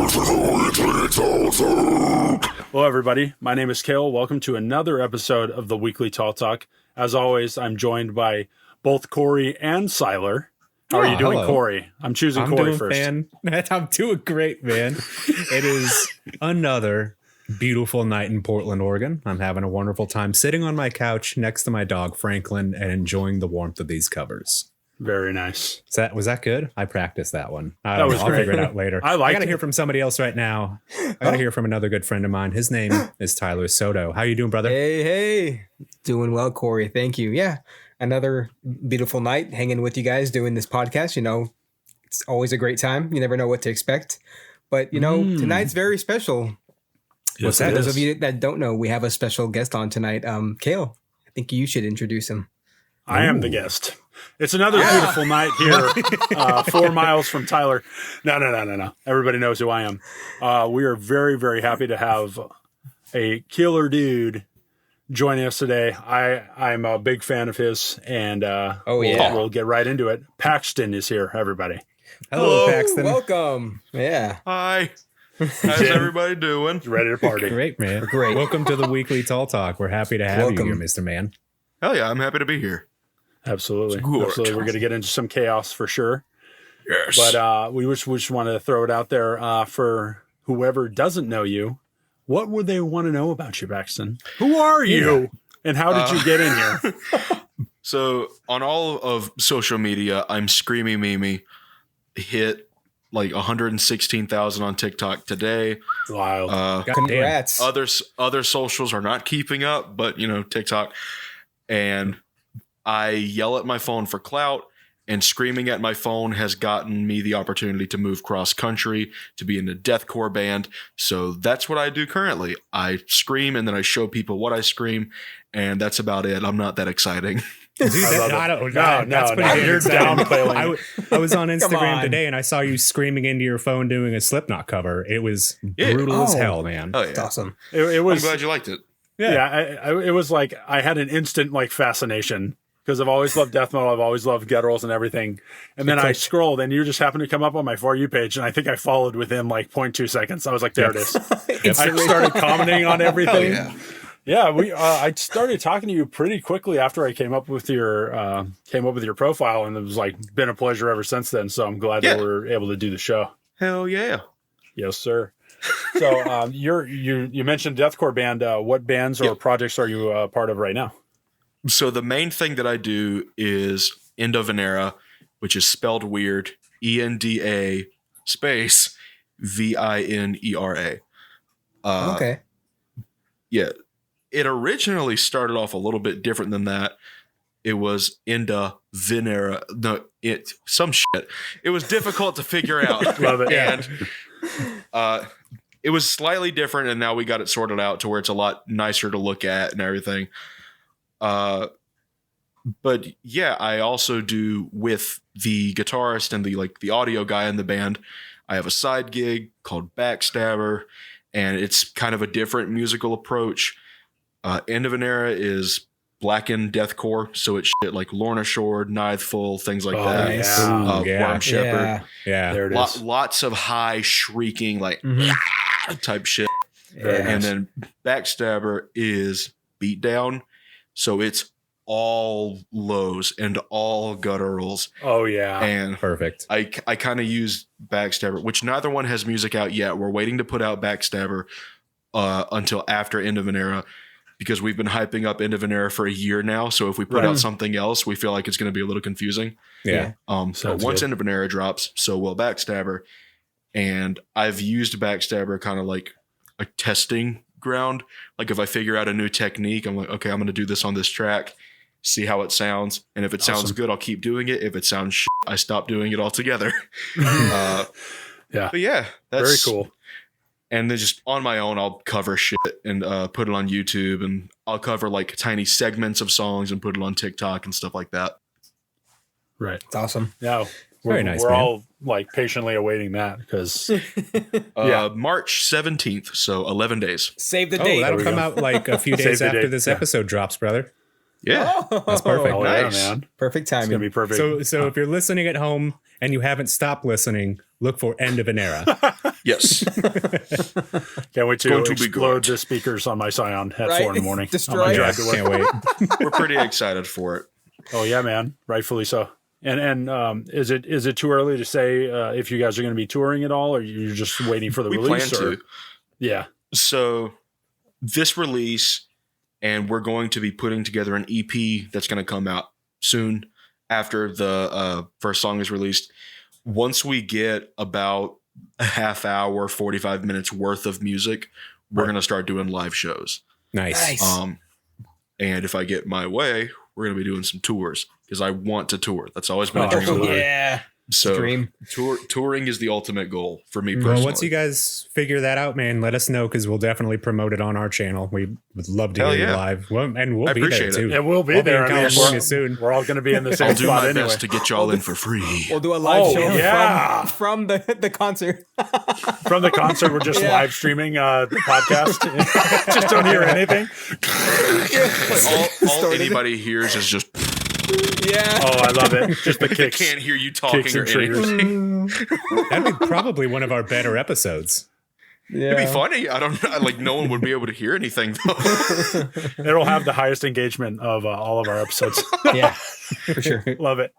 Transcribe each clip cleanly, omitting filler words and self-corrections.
Hello, everybody. My name is Cale. Welcome to another episode of the Weekly Tall Talk. As always, I'm joined by both Corey and Siler. How are you doing, hello. Corey? I'm choosing Corey first. I'm doing great, man. It is another beautiful night in Portland, Oregon. I'm having a wonderful time sitting on my couch next to my dog, Franklin, and enjoying the warmth of these covers. Very nice. Was that good? I practiced that one. That was I'll great. figure it out later. I got to hear from somebody else right now. I got to hear from another good friend of mine. His name is Tyler Soto. How you doing, brother? Hey. Doing well, Corey. Thank you. Yeah. Another beautiful night hanging with you guys doing this podcast. You know, it's always a great time. You never know what to expect. But, you know, tonight's very special. Yes, For those of you that don't know, we have a special guest on tonight. Cale, I think you should introduce him. I am the guest. It's another beautiful night here, 4 miles from Tyler. No. Everybody knows who I am. We are very, very happy to have a killer dude joining us today. I'm a big fan of his, and we'll get right into it. Paxton is here, everybody. Hello, Paxton. Welcome. Yeah. Hi. How's everybody doing? Ready to party. Great, man. Great. Welcome to the Weekly Tall Talk. We're happy to have you here, Mr. Man. Hell yeah, I'm happy to be here. Absolutely. Good. Absolutely. We're going to get into some chaos for sure. Yes. But we just want to throw it out there for whoever doesn't know you. What would they want to know about you, Paxton? Who are you? And how did you get in here? So on all of social media, I'm Screamy Mimi. Hit like 116,000 on TikTok today. Wow. Congrats. Other socials are not keeping up, but you know, TikTok. And I yell at my phone for clout, and screaming at my phone has gotten me the opportunity to move cross country, to be in a deathcore band. So that's what I do currently. I scream and then I show people what I scream, and that's about it. I'm not that exciting. Dude, that's pretty You're downplaying. I was on Instagram today and I saw you screaming into your phone doing a Slipknot cover. It was brutal as hell, man. Oh yeah, That's awesome. It was. I'm glad you liked it. Yeah, it was like I had an instant like fascination because I've always loved death metal. I've always loved gutturals and everything. And then I scrolled and you just happened to come up on my For You page. And I think I followed within like 0.2 seconds. I was like, there it is. I started commenting on everything. Yeah, I started talking to you pretty quickly after I came up with your profile, and it was like been a pleasure ever since then. So I'm glad that we're able to do the show. Hell yeah. Yes, sir. So you mentioned deathcore band. What bands or projects are you part of right now? So the main thing that I do is Enda Vinera, which is spelled weird, ENDA space VINERA. Okay. Yeah. It originally started off a little bit different than that. It was Enda Vinera. No, some shit. It was difficult to figure out. Love it. And it was slightly different, and now we got it sorted out to where it's a lot nicer to look at and everything. But yeah, I also do with the guitarist and the audio guy in the band. I have a side gig called Backstabber, and it's kind of a different musical approach. Enda Vinera is blackened deathcore, so it's shit like Lorna Shore, Nightfall, things like that. Nice. Worm Shepherd. Yeah. There it is. Lots of high shrieking, like type shit. And then Backstabber is beatdown, so it's all lows and all gutturals. Oh yeah. And Perfect. I kind of use Backstabber, which neither one has music out yet. We're waiting to put out Backstabber until after Enda Vinera, because we've been hyping up Enda Vinera for a year now. So if we put out something else, we feel like it's going to be a little confusing. Yeah. So once Enda Vinera drops, so will Backstabber. And I've used Backstabber kind of like a testing ground. Like if I figure out a new technique, I'm like, okay, I'm going to do this on this track, see how it sounds. And if it sounds good, I'll keep doing it. If it sounds shit, I stop doing it altogether. Yeah. But yeah, that's very cool. And then just on my own, I'll cover shit and put it on YouTube, and I'll cover like tiny segments of songs and put it on TikTok and stuff like that. Right. It's awesome. Yeah. Very nice, We're man. all like patiently awaiting that because March 17th, so 11 days. Save the Oh, date. that'll come out like a few days Save the after date. this Yeah. episode drops, brother. Yeah. That's perfect. Oh, Nice. yeah, man. Perfect It's gonna timing. be perfect. So if you're listening at home and you haven't stopped listening, look for Enda Vinera. Yes. Can't wait going to to be explode good. the speakers on my Scion at Right? 4 in the morning. Destroy On my it. drive to work. Can't wait. We're pretty excited for it. Oh yeah, man. Rightfully so. And is it too early to say if you guys are going to be touring at all, or you're just waiting for the We plan release? to. Yeah. So this release, and we're going to be putting together an EP that's going to come out soon after the first song is released. Once we get about a half hour, 45 minutes worth of music, we're going to start doing live shows. Nice. And if I get my way, we're going to be doing some tours because I want to tour. That's always been a dream of absolutely. mine. Yeah. So Dream. touring is the ultimate goal for me personally. Well, once you guys figure that out, man, let us know because we'll definitely promote it on our channel. We would love to Hell hear you yeah. live. Well, and we'll I be there appreciate too. It will be I'll there. in I mean, California soon. we're all going to be in the same I'll do spot my anyway. best to get y'all in for free. We'll do a live Oh, show yeah. from the concert. From the concert, we're just Yeah. live streaming the podcast. Just don't hear anything. All anybody hears is just Yeah. Oh, I love it. Just the they kicks. can't hear you talking Kicks or and triggers. anything. That'd be probably one of our better episodes. Yeah. It'd be funny. I don't like. No one would be able to hear anything though. It'll have the highest engagement of all of our episodes. Yeah, for sure. Love it.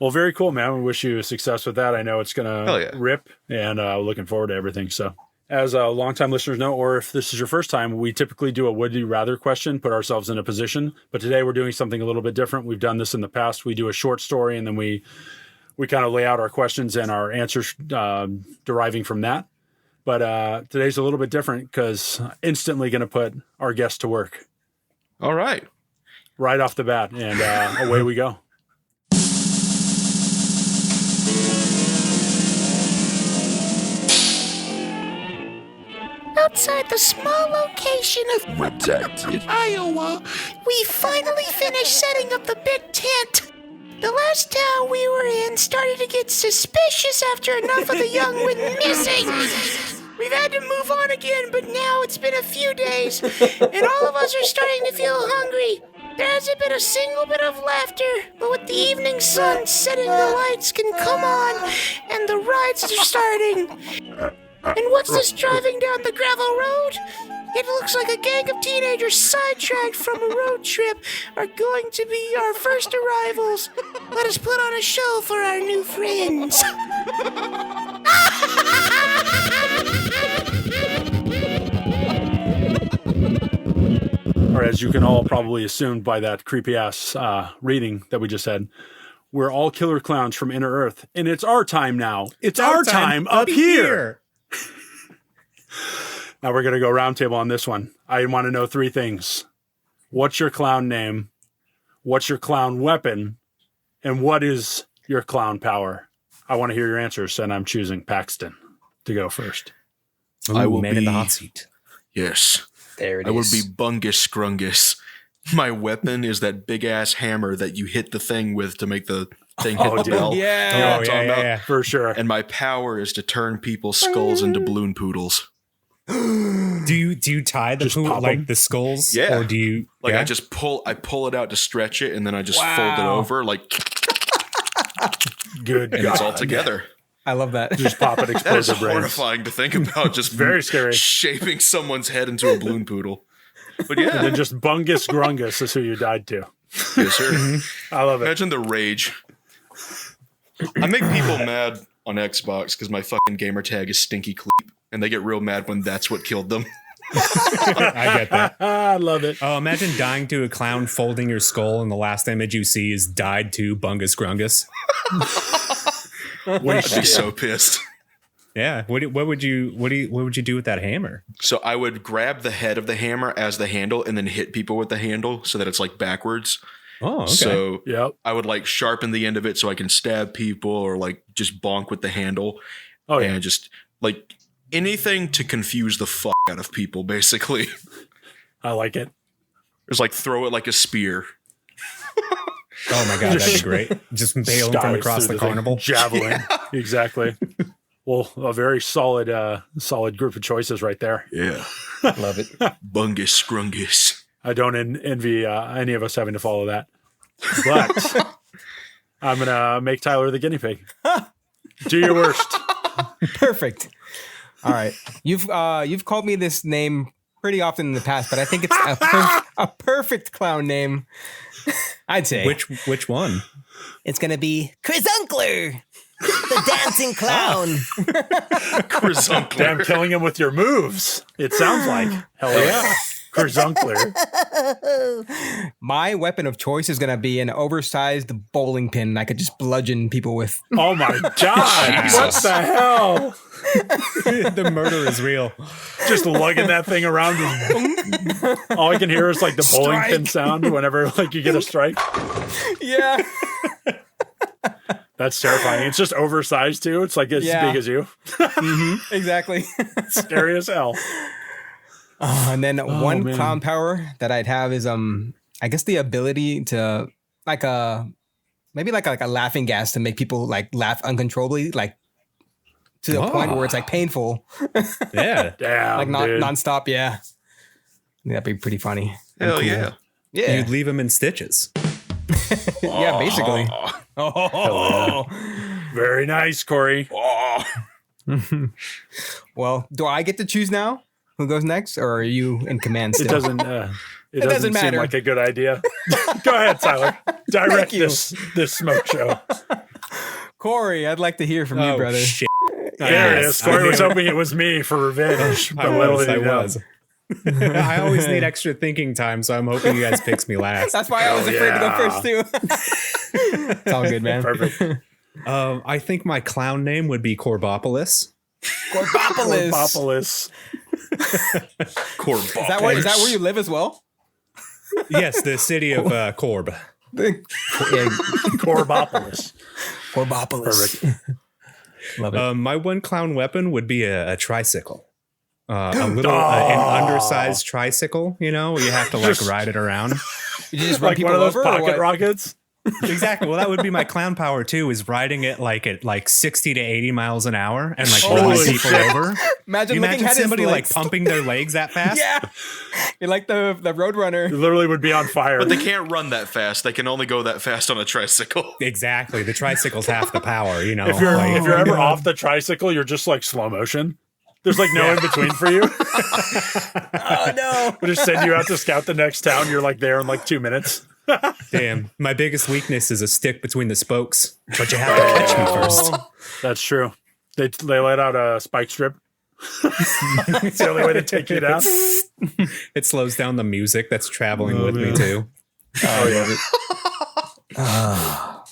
Well, very cool, man. We wish you success with that. I know it's going Hell to yeah. rip, and looking forward to everything. So, as longtime listeners know, or if this is your first time, we typically do a would you rather question, put ourselves in a position. But today we're doing something a little bit different. We've done this in the past. We do a short story, and then we kind of lay out our questions and our answers deriving from that. But today's a little bit different because instantly going to put our guest to work All right. right off the bat, and away we go. Outside the small location of Redacted, Iowa, we finally finished setting up the big tent. The last town we were in started to get suspicious after enough of the young went missing. We've had to move on again, but now it's been a few days, and all of us are starting to feel hungry. There hasn't been a single bit of laughter, but with the evening sun setting, the lights can come on, and the rides are starting. And what's this driving down the gravel road? It looks like a gang of teenagers sidetracked from a road trip are going to be our first arrivals. Let us put on a show for our new friends. Or as you can all probably assume by that creepy ass reading that we just had, we're all killer clowns from Inner Earth, and it's our time now. It's our time up here. Now we're gonna go roundtable on this one. I want to know three things: what's your clown name? What's your clown weapon? And what is your clown power? I want to hear your answers, and I'm choosing Paxton to go first. Ooh, I will man in the be- hot seat. Yes. There it is. I would be Bungus Scrungus. My weapon is that big ass hammer that you hit the thing with to make the thing hit Oh, the dude. bell. Yeah. You know what I'm Oh, talking about? For sure. And my power is to turn people's skulls into balloon poodles. Do you tie the Just pop 'em? like the skulls? Yeah. Or do you Like yeah? I pull it out to stretch it, and then I just fold it Wow. over, like, Good and it's all God. together. I love that. Just pop it, That explode is their brains. horrifying to think about. Just Very scary. shaping someone's head into a balloon poodle. But And yeah, then just Bungus Grungus is who you died to. yes, sir. I love it. Imagine the rage. I make people mad on Xbox because my fucking gamer tag is Stinky Cleep, and they get real mad when that's what killed them. I get that. I love it. Oh, imagine dying to a clown folding your skull, and the last image you see is died to Bungus Grungus. I'd be so pissed. Yeah. What would you do with that hammer? So I would grab the head of the hammer as the handle and then hit people with the handle so that it's like backwards. Oh, okay. So Yep. I would like sharpen the end of it so I can stab people or like just bonk with the handle. Oh, yeah. And just like anything to confuse the fuck out of people, basically. I like it. Just like throw it like a spear. Oh my god, that'd be great. Just bail him from Skies across through the thing. carnival. Javelin. Exactly. Well, a very solid group of choices right there. Yeah. Love it. Bungus Scrungus. I don't envy any of us having to follow that. But I'm going to make Tyler the guinea pig. Do your worst. Perfect. All right. You've called me this name pretty often in the past, but I think it's a perfect clown name. I'd say. Which one? It's gonna be Crizunkler, the dancing clown. Crizunkler. Damn, killing him with your moves. It sounds like. Hell yeah. Crizunkler. My weapon of choice is gonna be an oversized bowling pin I could just bludgeon people with. Oh my God. What the hell? The murder is real. Just lugging that thing around. All I can hear is like the bowling pin sound whenever like you get a strike. Yeah. That's terrifying. It's just oversized too. It's like as big as you. Exactly. Scary as hell. And then one man. clown power that I'd have is I guess the ability to maybe like a laughing gas to make people like laugh uncontrollably, like to the point where it's like painful. Yeah. Damn, Like dude. nonstop, yeah. That'd be pretty funny. and Hell cool. yeah. Yeah. You'd leave him in stitches. Yeah, basically. Oh. Very nice, Corey. Well, do I get to choose now? Who goes next, or are you in command still? It doesn't. It doesn't seem matter. like a good idea. Go ahead, Tyler. Direct you. this smoke show. Corey, I'd like to hear from you, brother. Shit. There it is. Corey was hoping it was me for revenge, but little did he know. I always need extra thinking time, so I'm hoping you guys picks me last. That's why I was afraid to go yeah. first too. It's all good, man. Perfect. I think my clown name would be Corbopolis. Corbopolis. Corbopolis. Is that where you live as well? Yes, the city of Corb. Corbopolis. Corbopolis. Perfect. Love it. My one clown weapon would be a tricycle. A little an undersized tricycle, you know, you have to like ride it around. You just run Like people one of those over, or pocket what? rockets. Exactly. Well, that would be my clown power too, is riding it like at like 60 to 80 miles an hour and like rolling Holy people shit. over. Imagine You looking imagine at his somebody like legs. pumping their legs that fast? Yeah. You're like the It Roadrunner. literally would be on fire. But they can't run that fast. They can only go that fast on a tricycle. Exactly. The tricycle's half the power, you know. if you're like- ever off the tricycle, you're just like slow motion. There's like no in between for you. Oh no. We'll just send you out to scout the next town. You're like there in like 2 minutes. Damn, my biggest weakness is a stick between the spokes, but you have to catch me first. That's true. They let out a spike strip. It's the only way to take you down. It slows down the music that's traveling with me too.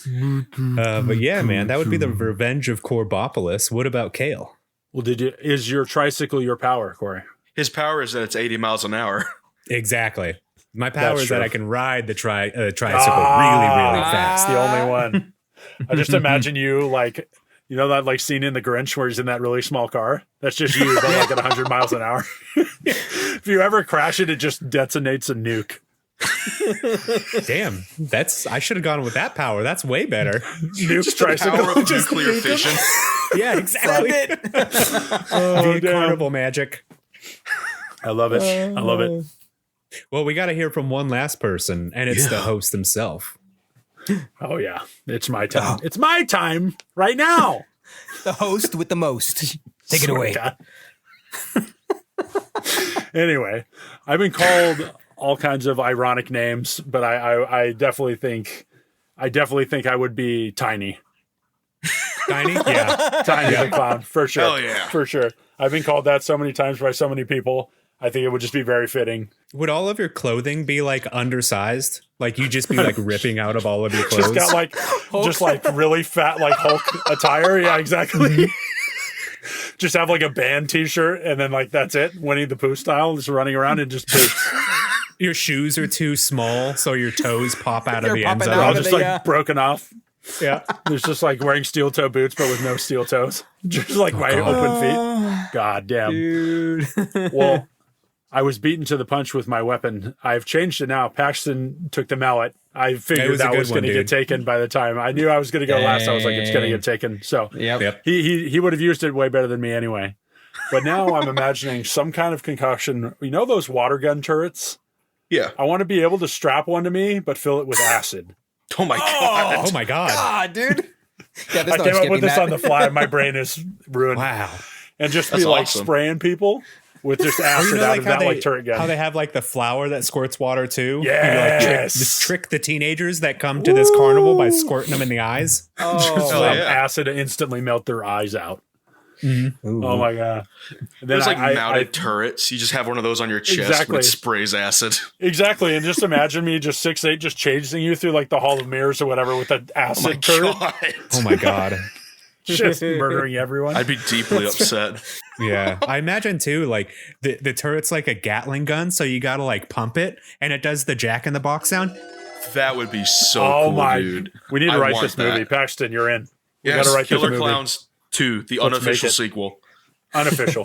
But yeah, man, that would be the revenge of Corbopolis. What about Cale? Well, is your tricycle your power, Corey? His power is that it's 80 miles an hour. Exactly. My power That's is that true. I can ride the tricycle really, really fast. The only one. I just imagine you like, you know that like scene in The Grinch where he's in that really small car? That's just you, but like at 100 miles an hour. If you ever crash it, it just detonates a nuke. Damn, I should have gone with that power. That's way better. Nuke Power tricycle. of nuclear fission. Yeah, exactly. The damn. carnival magic. I love it. I love it. Well, we got to hear from one last person, and it's the host himself. Oh yeah, it's my time. It's my time right now. The host with the most. Take it Swear away. to God. Anyway, I've been called all kinds of ironic names, but I definitely think I would be Tiny. Tiny? Yeah. Tiny the clown, for sure. Hell yeah. For sure. I've been called that so many times by so many people. I think it would just be very fitting. Would all of your clothing be like undersized? Like you just be like ripping out of all of your clothes? Just got like just like really fat like Hulk attire. Yeah, exactly. Just have like a band t-shirt and then like that's it. Winnie the Pooh style, just running around and just boots. Your shoes are too small, so your toes pop out of They're the end popping They're out all of zone. just the, like broken off. Yeah. There's just like wearing steel toe boots, but with no steel toes. Just like my open feet. God damn. Dude. Well, I was beaten to the punch with my weapon. I've changed it now. Paxton took the mallet. I figured was a that good was going to one, get dude. taken by the time. I knew I was going to go last. I was like, it's going to get taken. So Yep. he would have used it way better than me anyway. But now I'm imagining some kind of concoction. You know those water gun turrets? Yeah. I want to be able to strap one to me, but fill it with acid. Oh my God. Oh my God. Ah, dude. Yeah, I came up with this on the fly. My brain is ruined. Wow. And just That's be like awesome. spraying people with just acid out of that like turret gun. How they have like the flower that squirts water too? Yes. Just trick the teenagers that come to this carnival by squirting them in the eyes. Oh, acid to instantly melt their eyes out. Oh my god! And then There's like mounted turrets. You just have one of those on your chest, but it sprays acid. Exactly, and just imagine me just 6'8", just chasing you through like the Hall of Mirrors or whatever with an acid turret, Oh my god. just murdering everyone. I'd be deeply upset. Yeah. I imagine too, like the turret's like a Gatling gun, so you gotta like pump it and it does the Jack in the Box sound. That would be so cool, dude. We need to I write want this movie. that. Paxton, you're in. We Yes, gotta write Killer this movie. Clowns 2, the Let's unofficial make it. sequel. Unofficial.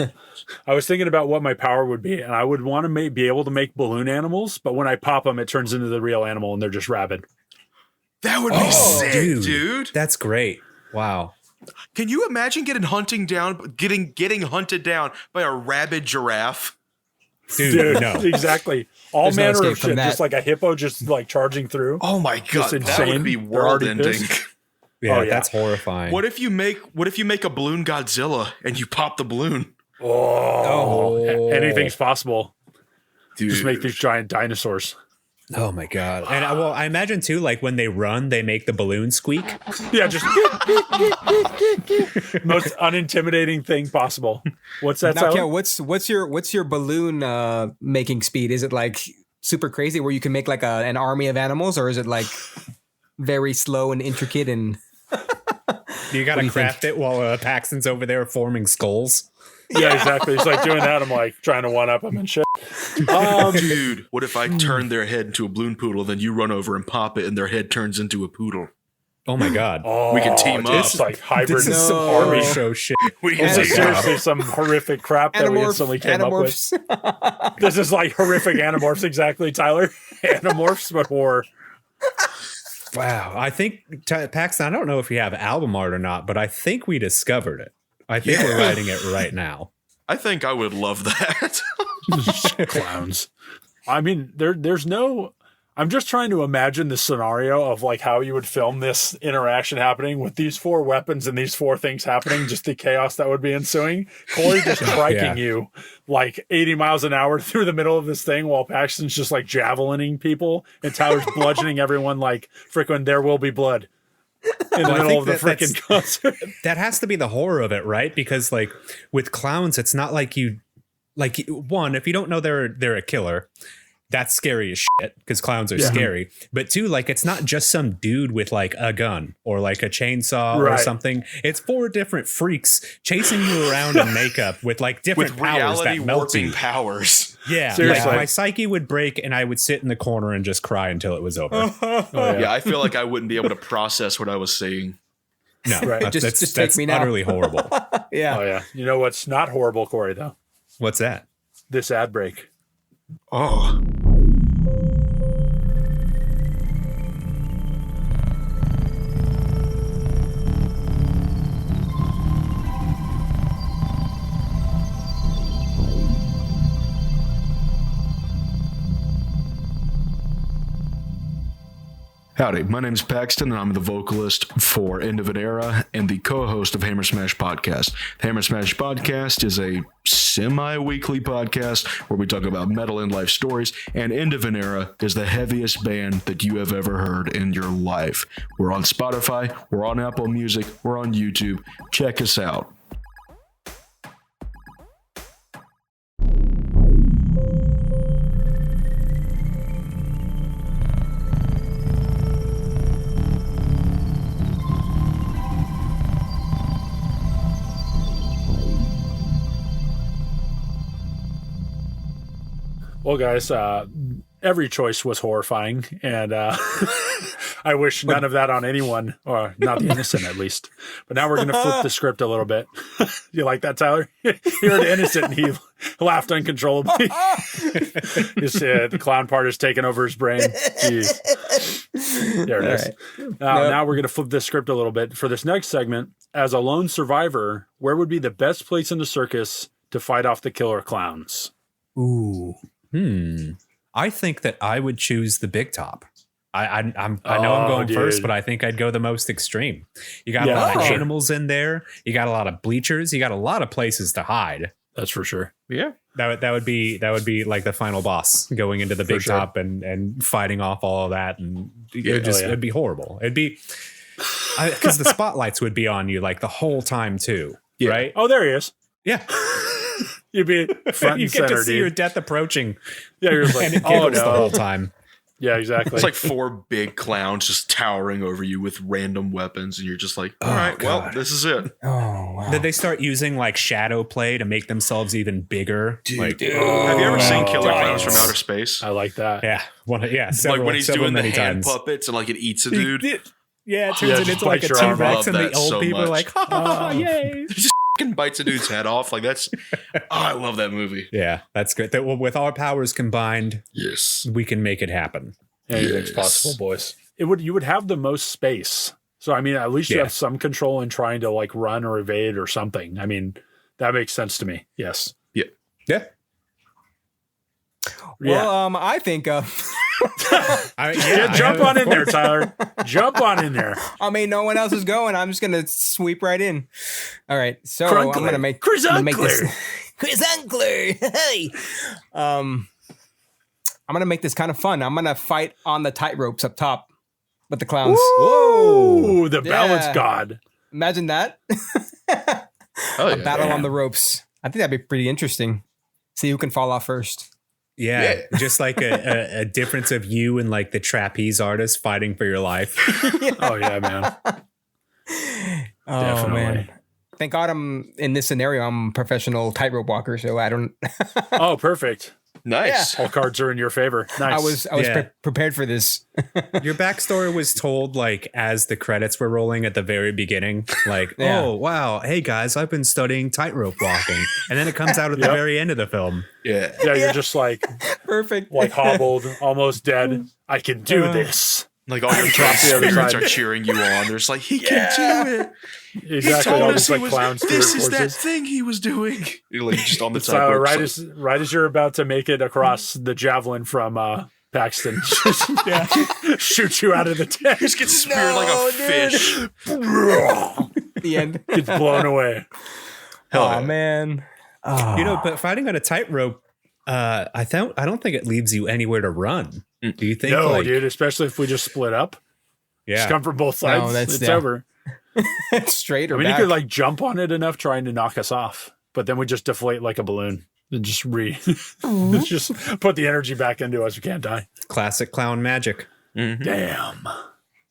I was thinking about what my power would be, and I would want to be able to make balloon animals, but when I pop them, it turns into the real animal, and they're just rabid. That would be sick, dude. That's great. Wow. Can you imagine getting hunted down by a rabid giraffe? Dude, no. Exactly. All There's no manner escape of from shit, that. just like a hippo just like charging through. Oh my god, that insane. would be They're already world-ending. pissed. Yeah, Oh, yeah. that's horrifying. What if you make a balloon Godzilla and you pop the balloon? Anything's possible. Dude. Just make these giant dinosaurs. Oh my god. And I imagine too, like when they run, they make the balloon squeak. Yeah, just most unintimidating thing possible. What's that? Now, Tyler? Kel, what's your balloon making speed? Is it like super crazy where you can make like an army of animals, or is it like very slow and intricate and You gotta do you craft it while Paxton's over there forming skulls. Yeah, exactly. It's like doing that. I'm like trying to one up them and shit. Dude, what if I turn their head into a balloon poodle, then you run over and pop it and their head turns into a poodle? Oh my god. We can team up. It's like hybrid This is some No. horror army. show shit. We can This is team up. seriously some horrific crap that we instantly came up with. Animorphs? This is like horrific Animorphs, exactly, Tyler. Animorphs, but horror. Wow. I think, Paxton, I don't know if you have album art or not, but I think we discovered it. I think we're writing it right now. I think I would love that. Clowns. I mean, there's no. I'm just trying to imagine the scenario of like how you would film this interaction happening with these 4 weapons and these 4 things happening, just the chaos that would be ensuing. Corey just striking you like 80 miles an hour through the middle of this thing while Paxton's just like javelining people and Tyler's bludgeoning everyone like freaking There Will Be Blood in the middle of the freaking concert. That has to be the horror of it, right? Because like with clowns, it's not like one, if you don't know they're a killer, that's scary as shit because clowns are scary. But 2, like it's not just some dude with like a gun or like a chainsaw or something. It's 4 different freaks chasing you around in makeup with like different With powers reality that melt warping you. powers. Yeah, Seriously. like my psyche would break and I would sit in the corner and just cry until it was over. Yeah, I feel like I wouldn't be able to process what I was seeing. No, Right. that's Just take me now. utterly horrible. Yeah. Oh yeah. You know what's not horrible, Corey, though? What's that? This ad break. Oh. Howdy, my name is Paxton, and I'm the vocalist for Enda Vinera and the co-host of Hammer Smash Podcast. The Hammer Smash Podcast is a semi-weekly podcast where we talk about metal and life stories, and Enda Vinera is the heaviest band that you have ever heard in your life. We're on Spotify, we're on Apple Music, we're on YouTube. Check us out. Well, guys, every choice was horrifying, and I wish none of that on anyone, or not the innocent at least. But now we're going to flip the script a little bit. You like that, Tyler? You heard innocent, and he laughed uncontrollably. The clown part is taking over his brain. Jeez. There it is. Right. Now we're going to flip this script a little bit. For this next segment, as a lone survivor, where would be the best place in the circus to fight off the killer clowns? Ooh. I think that I would choose the big top. I know I'm going first, but I think I'd go the most extreme. You got a lot of animals in there. You got a lot of bleachers. You got a lot of places to hide. That's for sure. Yeah. That would be like the final boss going into the big top and fighting off all of that, and it'd be horrible. It'd be because the spotlights would be on you like the whole time too, right? Oh, there he is. Yeah. You'd be front you and get center, to see dude. your death approaching. Yeah, you're just like, And it giggles the whole time. Yeah, exactly. It's like 4 big clowns just towering over you with random weapons, and you're just like, all right, well, this is it. Oh, wow. Did they start using like shadow play to make themselves even bigger? Dude, like, have you ever seen Killer Clowns from Outer Space? I like that. Yeah, Like when he's doing the hand times. puppets and like it eats a dude. Yeah, it turns it just into like a bites your arm T-Rex, off. and the Love that old so people are much. like, ha ha ha, yay. Fucking bites a dude's head off. Like that's, I love that movie. Yeah, that's great. That, well, with our powers combined, Yes. we can make it happen. Anything's possible, boys. You would have the most space. So I mean, at least you have some control in trying to like run or evade or something. I mean, that makes sense to me. Yes. Yeah. Yeah. Well, I think Jump on in there, Tyler. Jump on in there. I mean, no one else is going. I'm just gonna sweep right in. All right, so Crunkler. I'm gonna make Chris I'm gonna make this. Uncler. Chris Uncler. Hey. I'm gonna make this kind of fun. I'm gonna fight on the tight ropes up top with the clowns. Whoa, the balance Yeah. god. Imagine that. Oh, A battle on the ropes. I think that'd be pretty interesting. See who can fall off first. Yeah, just like a difference of you and like the trapeze artist fighting for your life. Oh yeah, man. Oh Definitely. man. Thank God I'm in this scenario. I'm a professional tightrope walker, so I don't. Oh, perfect. Nice. All cards are in your favor. Nice. I was prepared for this. Your backstory was told like as the credits were rolling at the very beginning, like, Yeah. oh wow, hey guys, I've been studying tightrope walking, and then it comes out at the very end of the film. Yeah. Yeah, you're just like Perfect. hobbled, almost dead. I can do this. Like all your Drop the other spirits side. are cheering you on. They're just like, he can do it. Exactly. All these like clowns. This is spirit that forces. thing he was doing. You're like just on the So tightrope. right as you're about to make it across the javelin from Paxton, shoots you out of the tent. just get speared like a fish. The end. Gets blown away. Oh man. You know, but fighting on a tightrope, I don't think it leaves you anywhere to run. Do you think? No, like, dude. Especially if we just split up. Yeah. Just come from both sides. No, that's- it's yeah. over. Straight or I mean, back. you could like jump on it enough trying to knock us off, but then we just deflate like a balloon and just just put the energy back into us. We can't die. Classic clown magic. Damn.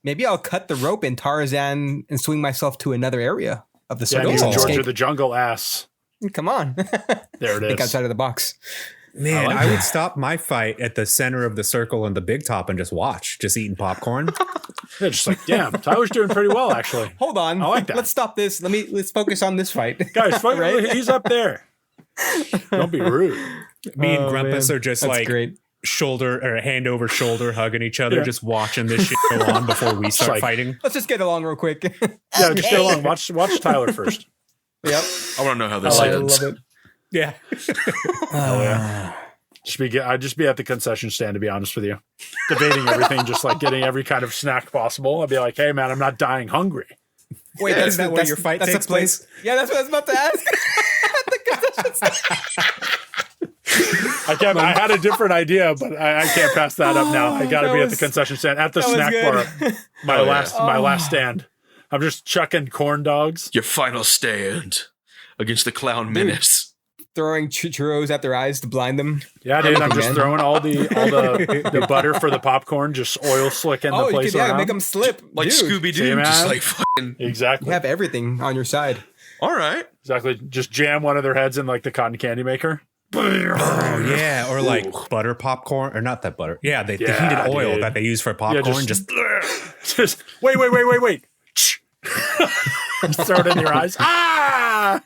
Maybe I'll cut the rope in Tarzan and swing myself to another area of the Yeah, circle. he's and George escape. of the Jungle ass. Come on. There it Think is. outside of the box. Man, I would stop my fight at the center of the circle in the big top and just watch, just eating popcorn. Yeah, just like, damn, Tyler's doing pretty well, actually. Hold on. I like that. Let's stop this. Let's focus on this fight. Guys, fuck, Right? he's up there. Don't be rude. Me and Oh, Grumpus man. are just That's like great. shoulder or hand over shoulder hugging each other, Yeah. just watching this shit go on before we start like- fighting. Let's just get along real quick. Yeah, just go along. Watch Tyler first. Yep. I want to know how this I ends. love it. Yeah. I'd just be at the concession stand, to be honest with you. Debating everything, just like getting every kind of snack possible. I'd be like, hey, man, I'm not dying hungry. Wait, Is that where your fight that's takes the place? Yeah, that's what I was about to ask. I had a different idea, but I can't pass that up now. I got to That be at the was- concession stand, at the that was snack good. bar. My last stand. I'm just chucking corn dogs. Your final stand against the clown menace. Throwing churros at their eyes to blind them. Yeah, dude, I'm just Again. throwing all the butter for the popcorn, just oil slicking the You place could around. make them slip. Like Dude, Scooby See, Doo. man? Just like fucking. Exactly. You have everything on your side. All right. Exactly. Just jam one of their heads in like the cotton candy maker. Oh yeah, or like butter popcorn, or not that butter. Yeah, the Yeah, heated oil dude. that they use for popcorn. just- just Just wait. Just throw it in your eyes. Ah!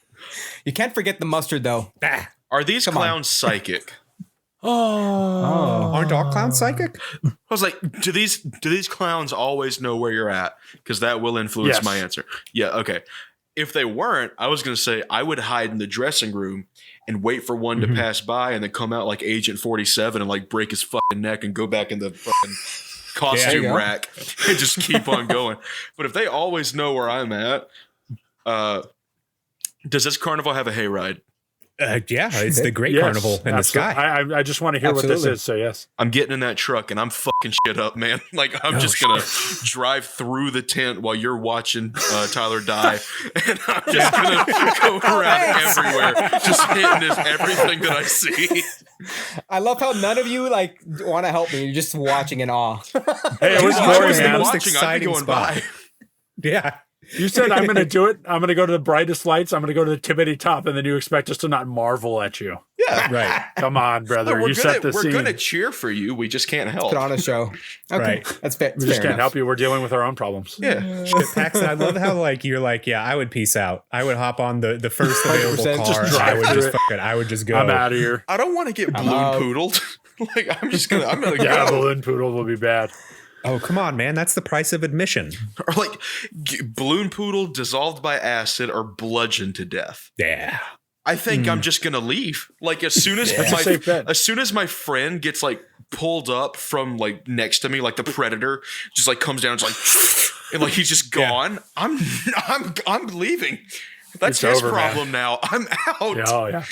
You can't forget the mustard, though. Are these Come on. clowns psychic? aren't all clowns psychic? I was like, do these clowns always know where you're at? Because that will influence Yes. my answer. Yeah, okay. If they weren't, I was going to say I would hide in the dressing room and wait for one to pass by and then come out like Agent 47 and like break his fucking neck and go back in the fucking costume go. rack and just keep on going. But if they always know where I'm at, does this carnival have a hayride? Yeah, it's the Great Yes, Carnival in the absolutely. sky. I just want to hear what this Absolutely. is. So yes. I'm getting in that truck and I'm fucking shit up, man. Like I'm just gonna drive through the tent while you're watching Tyler die, and I'm just gonna go around everywhere, just hitting everything that I see. I love how none of you like want to help me. You're just watching in awe. Hey, it was If I I boring, was the man. most watching, I'd be exciting going spot. by. Yeah. You said I'm going to do it. I'm going to go to the brightest lights. I'm going to go to the tippity top, and then you expect us to not marvel at you. Yeah, Right. Come on, brother. we're You set the we're scene. gonna cheer for you. We just can't help. Put on a show. Okay, Right. that's fair. We just can't help you. We're dealing with our own problems. Yeah, Paxton, I love how like you're like, yeah, I would peace out. I would hop on the first available 100% car. just and I drive would through just it. fuck it. I would just go. I'm out of here. I don't want to get balloon out. poodled. Like I'm gonna Yeah, go. balloon poodle will be bad. Oh, come on, man. That's the price of admission. Or like balloon poodle dissolved by acid or bludgeoned to death. Yeah. I think I'm just gonna leave. Like as soon as That's a safe bet. my friend gets like pulled up from like next to me, like the predator just like comes down, just like and like he's just gone. I'm leaving. That's It's his over, man. problem now. I'm out. Yeah, oh, yeah.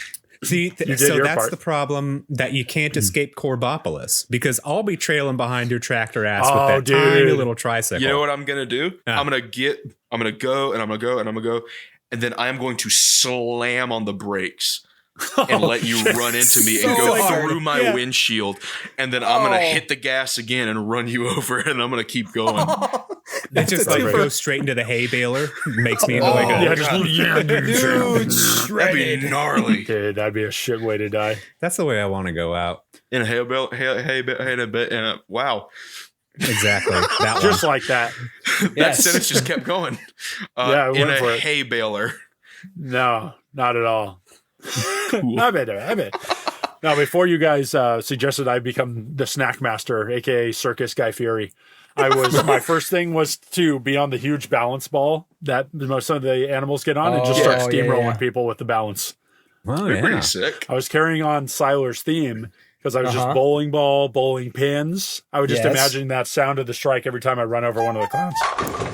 See, did so your that's part. the problem that you can't escape Corbopolis because I'll be trailing behind your tractor ass Oh, with that dude. tiny little tricycle. You know what I'm gonna do? Yeah. I'm gonna go and I'm gonna go, and then I'm going to slam on the brakes and let you run into me and So go hard. through my Yeah. windshield, and then I'm gonna Oh. hit the gas again and run you over, and I'm gonna keep going. It That's just a like twofer. goes straight into the hay baler, makes me into like a. Yeah, just Dude, That'd be shredded. gnarly. Dude, that'd be a shit way to die. That's the way I want to go out. In a hay bale, wow. Exactly. That one. Just like that. That Yes. sentence just kept going. Yeah, I in went for a it. hay baler. No, not at all. I bet. Now, before you guys suggested I become the snack master, aka Circus Guy Fieri, my first thing was to be on the huge balance ball that most of the animals get on and just start Oh, yeah, steamrolling yeah. people with the balance. Oh, They're yeah. pretty sick. I was carrying on Siler's theme because I was just Uh-huh. bowling ball, bowling pins. I would just Yes. imagine that sound of the strike every time I run over one of the clowns.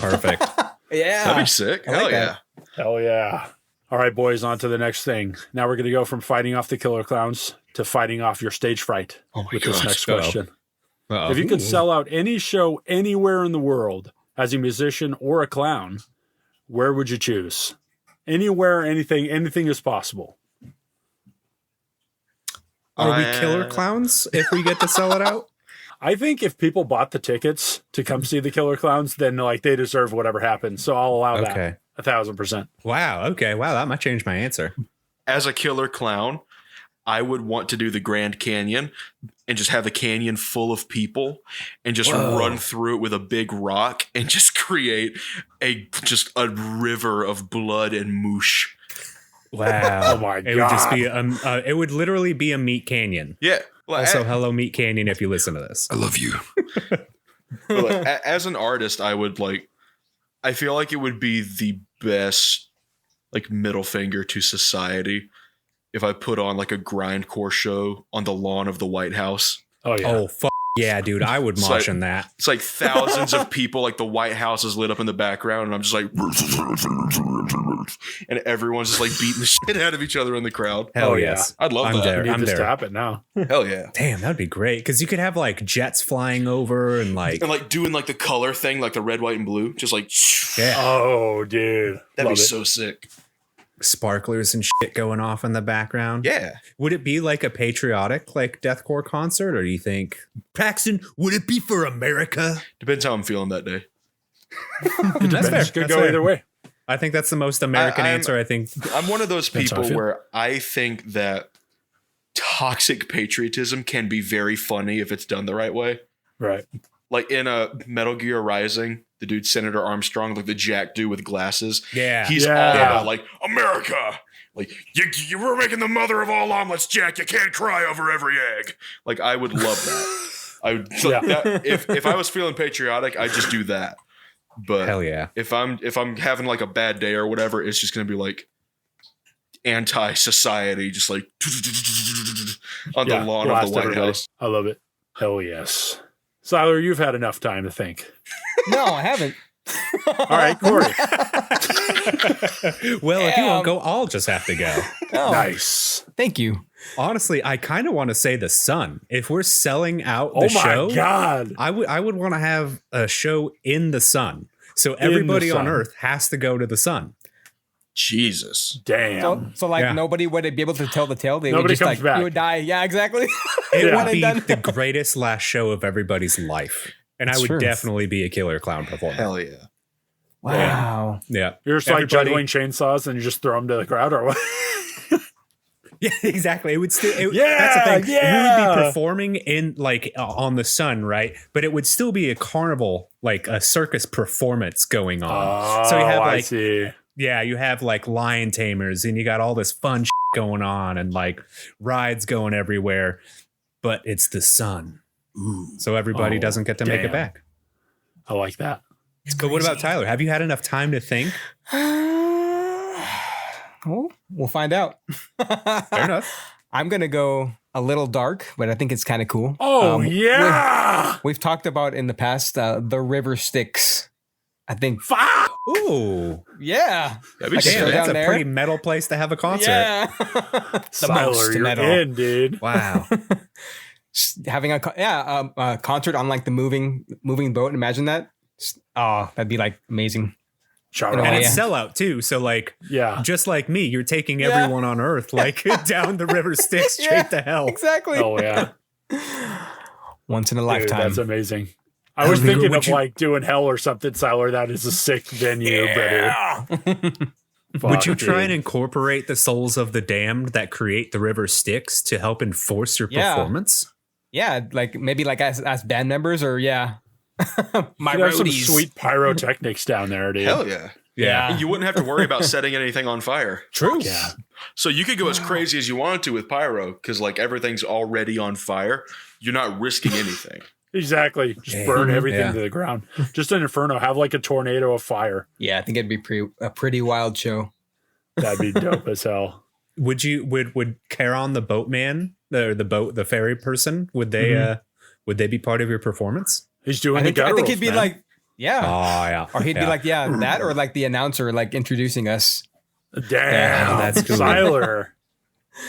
Perfect. Yeah. That'd be sick. I like Hell yeah. that. Hell yeah. All right, boys, on to the next thing. Now we're going to go from fighting off the killer clowns to fighting off your stage fright Oh my with this gosh. next Uh-oh. question. Uh-oh. If you could sell out any show anywhere in the world as a musician or a clown, where would you choose? Anywhere, anything is possible. Are we killer clowns if we get to sell it out? I think if people bought the tickets to come see the killer clowns, then like they deserve whatever happens. So I'll allow Okay. that 1,000%. Wow. Okay. Wow. That might change my answer. As a killer clown, I would want to do the Grand Canyon and just have the canyon full of people and just run through it with a big rock and just create just a river of blood and moosh. Wow. Oh my It would just God. be it would literally be a meat canyon. Yeah. Well, Also, hello Meat Canyon if you listen to this. I love you. As an artist, I feel like it would be the best like middle finger to society if I put on like a grindcore show on the lawn of the White House. Oh, yeah. Oh, fuck yeah, dude. I would It's mosh like- in that. It's like thousands of people, like the White House is lit up in the background, and I'm just like, and everyone's just like beating the shit out of each other in the crowd. Hell Oh, yeah. yes. I'd love I'm that. there. I need I'm this to there. happen now. Hell yeah. Damn, that'd be great. Because you could have like jets flying over and like, And like doing like the color thing, like the red, white, and blue, just like, yeah, Oh, dude. that'd Love be it. so sick. sparklers and shit going off in the background. Yeah. Would it be like a patriotic like deathcore concert, or do you think Paxton? Would it be for America? Depends how I'm feeling that day. That's fair. Could That's go fair. either way. I think that's the most American I'm- answer. I think. I'm one of those That's how I people feel. where I think that toxic patriotism can be very funny if it's done the right way. Right. Like in a Metal Gear Rising, the dude Senator Armstrong, like the jack dude with glasses. Yeah. He's Yeah. all about like America. Like you were making the mother of all omelets, Jack. You can't cry over every egg. Like I would love that. I would like Yeah. that, if I was feeling patriotic, I'd just do that. But Hell yeah. if I'm having like a bad day or whatever, it's just gonna be like anti-society, just like on the lawn of blast the White everybody. House. I love it. Hell yes. Siler, you've had enough time to think. No, I haven't. All right, Corey. Well, if you won't go, I'll just have to go. Oh, Nice. thank you. Honestly, I kind of want to say the sun. If we're selling out the Oh show, my God. I would want to have a show in the sun. So everybody on sun. Earth has to go to the sun. Jesus. Damn. So like Yeah. nobody would be able to tell the tale. They Nobody would just comes like back. you would die. Yeah, exactly. It Yeah. would be Done. the greatest last show of everybody's life. And That's I would true. definitely be a killer clown performer. Hell yeah. Wow. Yeah. You're just like Everybody- juggling chainsaws and you just throw them to the crowd or what? Yeah, exactly. It would still. Yeah, that's the thing. We would yeah. be performing in like on the sun, right? But it would still be a carnival, like a circus performance going on. So you have I like, see. yeah, you have like lion tamers, and you got all this fun going on, and like rides going everywhere. But it's the sun, so everybody Oh, doesn't get to make damn. it back. I like that. But what about Tyler? Have you had enough time to think? Well, we'll find out. Fair enough. I'm gonna go a little dark, but I think it's kind of cool. Oh, yeah. We've talked about in the past the river Styx. I think. Fuck. Ooh, Yeah. That'd be Like a damn, show sick. that's down a there. pretty metal place to have a concert. Yeah. Siler, you're metal. in, dude. Wow. Having a concert on like the moving boat. Imagine that. Oh, that'd be like amazing. Shout And out. And Oh, it's yeah. sellout too. So like, Yeah. just like me, you're taking Yeah. everyone on Earth like down the river Styx straight Yeah, to hell. Exactly. Oh, yeah. Once in a Dude, lifetime. that's amazing. I was thinking of like doing hell or something, Siler. That is a sick venue, brother. Would you Fuck, try and dude. incorporate the souls of the damned that create the river Styx to help enforce your Yeah. performance? Yeah, like maybe like as band members or my You have some roadies. sweet pyrotechnics down there, dude. Hell yeah. Yeah. You wouldn't have to worry about setting anything on fire. True. Yeah. So you could go as crazy as you wanted to with pyro because like everything's already on fire. You're not risking anything. Exactly. Just burn everything Yeah. to the ground. Just an inferno. Have like a tornado of fire. Yeah, I think it'd be a pretty wild show. That'd be dope as hell. Would Charon the boatman, the ferry person, would they be part of your performance? He's doing I think gutturals, he'd be man. like, yeah. Oh yeah. Or he'd be like, that or like the announcer like introducing us. Damn, that's cool. Siler.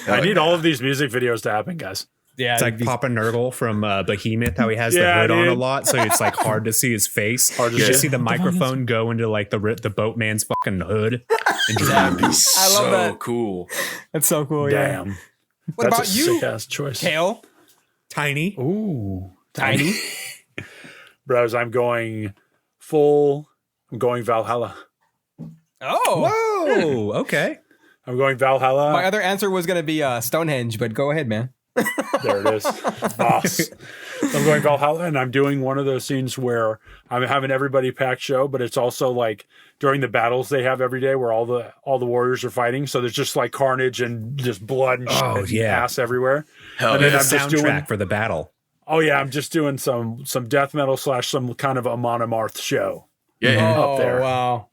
I Hell need yeah. all of these music videos to happen, guys. Yeah. It's like Papa Nurgle from Behemoth, how he has the Yeah, hood on a dude. lot, so it's like hard to see his face. Hard to you see. just see the microphone go into like the boatman's fucking hood. And just That'd be I love so that. cool. That's so cool. Yeah. Damn. What That's about a you, sick ass choice. Kale? tiny. Ooh. Tiny. Bros, I'm going Valhalla. Oh. Whoa. Okay. I'm going Valhalla. My other answer was gonna be Stonehenge, but go ahead, man. There it is. Boss. I'm going Valhalla, and I'm doing one of those scenes where I'm having everybody packed show, but it's also like during the battles they have every day where all the warriors are fighting. So there's just like carnage and just blood and shit and yeah. ass everywhere. Hell And And then the I'm just soundtrack doing for the battle. oh yeah, I'm just doing some death metal / some kind of Amon Amarth show. Yeah, yeah. Oh Up there. wow.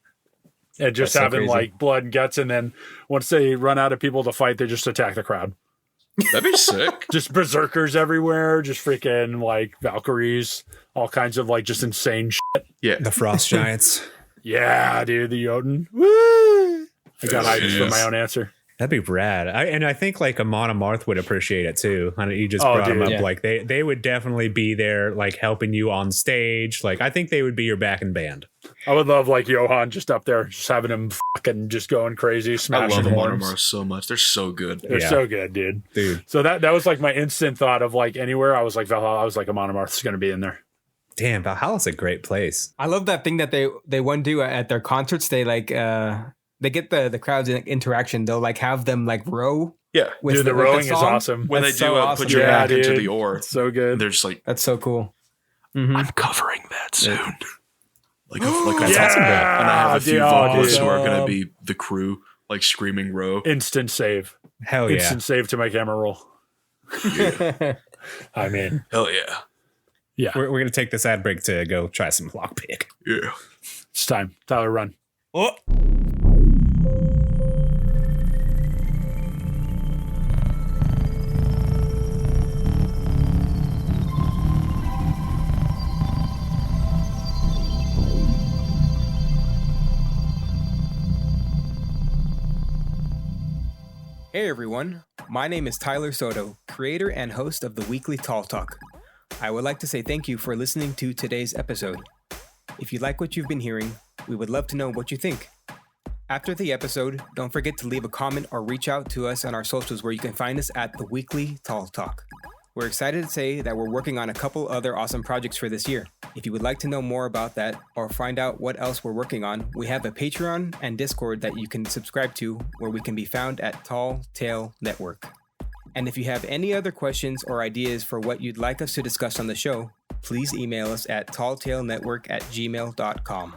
And just That's so having crazy. like blood and guts, and then once they run out of people to fight, they just attack the crowd. That'd be sick. Just berserkers everywhere, just freaking like Valkyries, all kinds of like just insane shit. Yeah. The Frost Giants. Yeah, dude, the Jotun. Woo! I got hyped for Yes. my own answer. That'd be rad. I think like Amon Amarth would appreciate it too. I know you just Oh, brought them dude. up. Yeah. Like they would definitely be there, like helping you on stage. Like I think they would be your backing band. I would love like Johan just up there, just having him fucking just going crazy, I smashing love the the horns. Monomars so much. They're so good. They're Yeah. so good, dude. Dude. So that was like my instant thought of like anywhere. I was like Valhalla. I was like Amon Amarth is going to be in there. Damn, Valhalla's a great place. I love that thing that they want to do at their concerts. They like they get the crowd's interaction. They'll like have them like row. Yeah. With Dude, the with rowing is song. awesome. When That's they do so awesome. put your Yeah, back into dude. the oar, So good. they're just like, That's so cool. I'm covering that soon. Like a Yeah, and I have a few dude. vocalists who are Awesome. going to be the crew, like screaming row. Instant save. Hell yeah. Instant save to my camera roll. I mean, Hell yeah. yeah, We're gonna take this ad break to go try some lockpick. Yeah. it's time. Tyler, run. Oh. Hey everyone, my name is Tyler Soto, creator and host of the weekly Tall Talk. I would like to say thank you for listening to today's episode. If you like what you've been hearing, we would love to know what you think. After the episode, don't forget to leave a comment or reach out to us on our socials where you can find us at the weekly Tall Talk. We're excited to say that we're working on a couple other awesome projects for this year. If you would like to know more about that or find out what else we're working on, we have a Patreon and Discord that you can subscribe to where we can be found at Tall Tale Network. And if you have any other questions or ideas for what you'd like us to discuss on the show, please email us at talltalenetwork@gmail.com.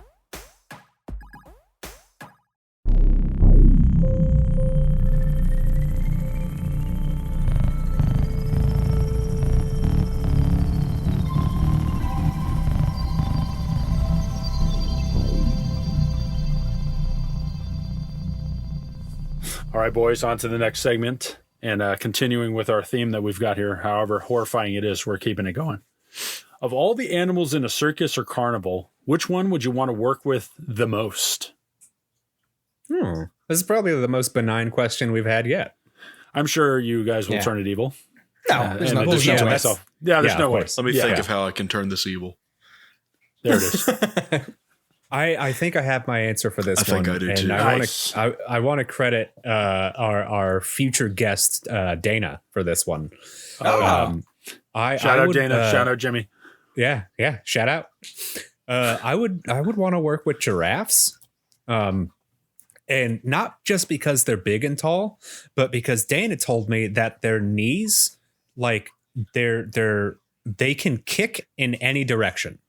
All right, boys, on to the next segment. And continuing with our theme that we've got here, however horrifying it is, we're keeping it going. Of all the animals in a circus or carnival, which one would you want to work with the most? This is probably the most benign question we've had yet. I'm sure you guys will turn it evil. No, there's in no addition way. to myself. Yeah, there's no way. course. Let me think of how I can turn this evil. There it is. I think I have my answer for this I one. think I do and too. Nice. I want to credit our future guest Dana for this one. Shout out Dana. Shout out Jimmy. Yeah. Shout out. I would want to work with giraffes, and not just because they're big and tall, but because Dana told me that their knees, like they can kick in any direction.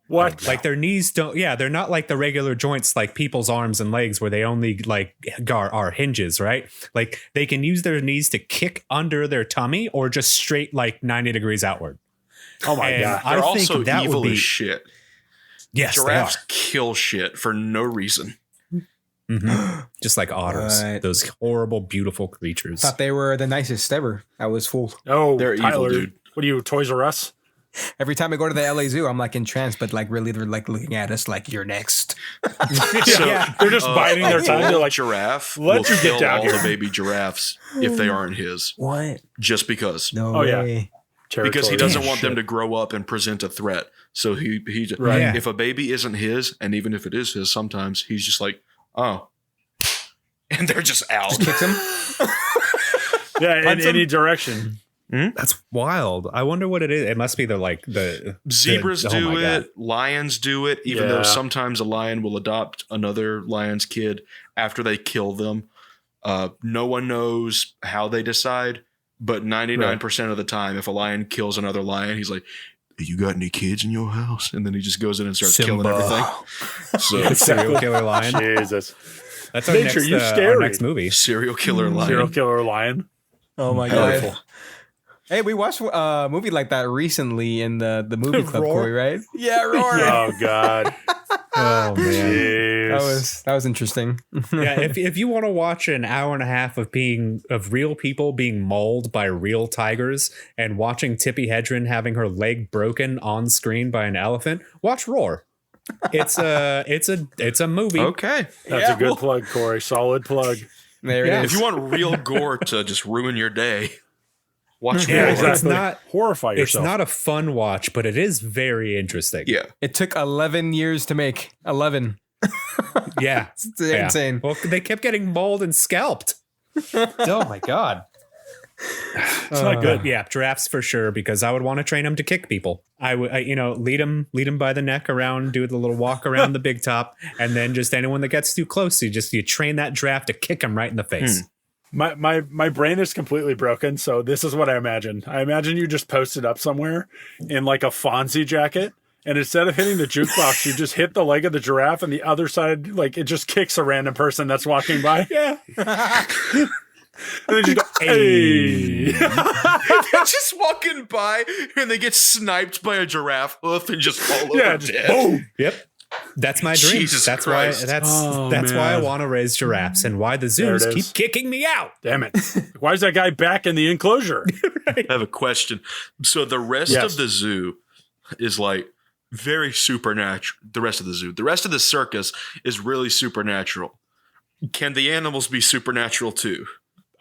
What? Like their knees don't. Yeah, they're not like the regular joints like people's arms and legs where they only like are hinges, right? Like they can use their knees to kick under their tummy or just straight like 90 degrees outward. Oh my God. They're I also think that evil would be as shit. yes, Giraffes kill shit for no reason. just like otters, Right. those horrible, beautiful creatures. Thought they were the nicest ever. I was fooled. Oh, They're evil, Tyler, dude. What are you, Toys R Us? Every time I go to the LA Zoo, I'm like entranced, but like really they're like looking at us like you're next. So, They're just biding their time. They're like, giraffe "Let will you get kill down all here." the baby giraffes if they aren't his, What? just because. No Oh, yeah. way. Because he territory. doesn't want them to grow up and present a threat. So he Right. Yeah. if a baby isn't his, and even if it is his, sometimes he's just like, oh, and they're just out. Kicks him. Yeah, in any direction. That's wild. I wonder what it is. It must be the Zebras oh do my God. it. Lions do it. Even Yeah. though sometimes a lion will adopt another lion's kid after they kill them. No one knows how they decide, but 99% of the time, if a lion kills another lion, he's like, "You got any kids in your house?" And then he just goes in and starts killing everything. So serial killer lion. Jesus. That's our Nature, next, you our scary. next movie. serial killer lion. Serial killer lion. Oh my Powerful. god. Hey, we watched a movie like that recently in the movie club, Roar? Corey, right? Yeah, Roar. Oh God. Oh man. Jeez. That was interesting. Yeah, if you want to watch an hour and a half of real people being mauled by real tigers and watching Tippi Hedren having her leg broken on screen by an elephant, watch Roar. It's a movie. Okay. That's a good plug, Corey. Solid plug. There Yeah. it If is. you want real gore to just ruin your day, watch Yeah, Roar. exactly. Exactly. not- Horrify It's yourself. not a fun watch, but it is very interesting. Yeah. It took 11 years to make. 11. Yeah. It's Yeah. insane. Well, they kept getting mauled and scalped. Oh my god. It's not good. Yeah, giraffes for sure, because I would want to train them to kick people. I would, lead them by the neck around, do the little walk around the big top, and then just anyone that gets too close, you train that giraffe to kick them right in the face. My brain is completely broken, so this is what I imagine. I imagine you just posted up somewhere in like a Fonzie jacket, and instead of hitting the jukebox, you just hit the leg of the giraffe, and the other side, like, it just kicks a random person that's walking by. Yeah. And then you go, hey. They're just walking by and they get sniped by a giraffe hoof and just fall over Yeah, just dead. boom. Yep. That's my dream. Jesus that's Christ. why that's Oh, why I man. want to raise giraffes and why the There it zoos keep is. kicking me out. Damn it. Why is that guy back in the enclosure? I have a question. So the rest Yes. of the zoo is like very supernatural. The rest of the circus is really supernatural. Can the animals be supernatural too?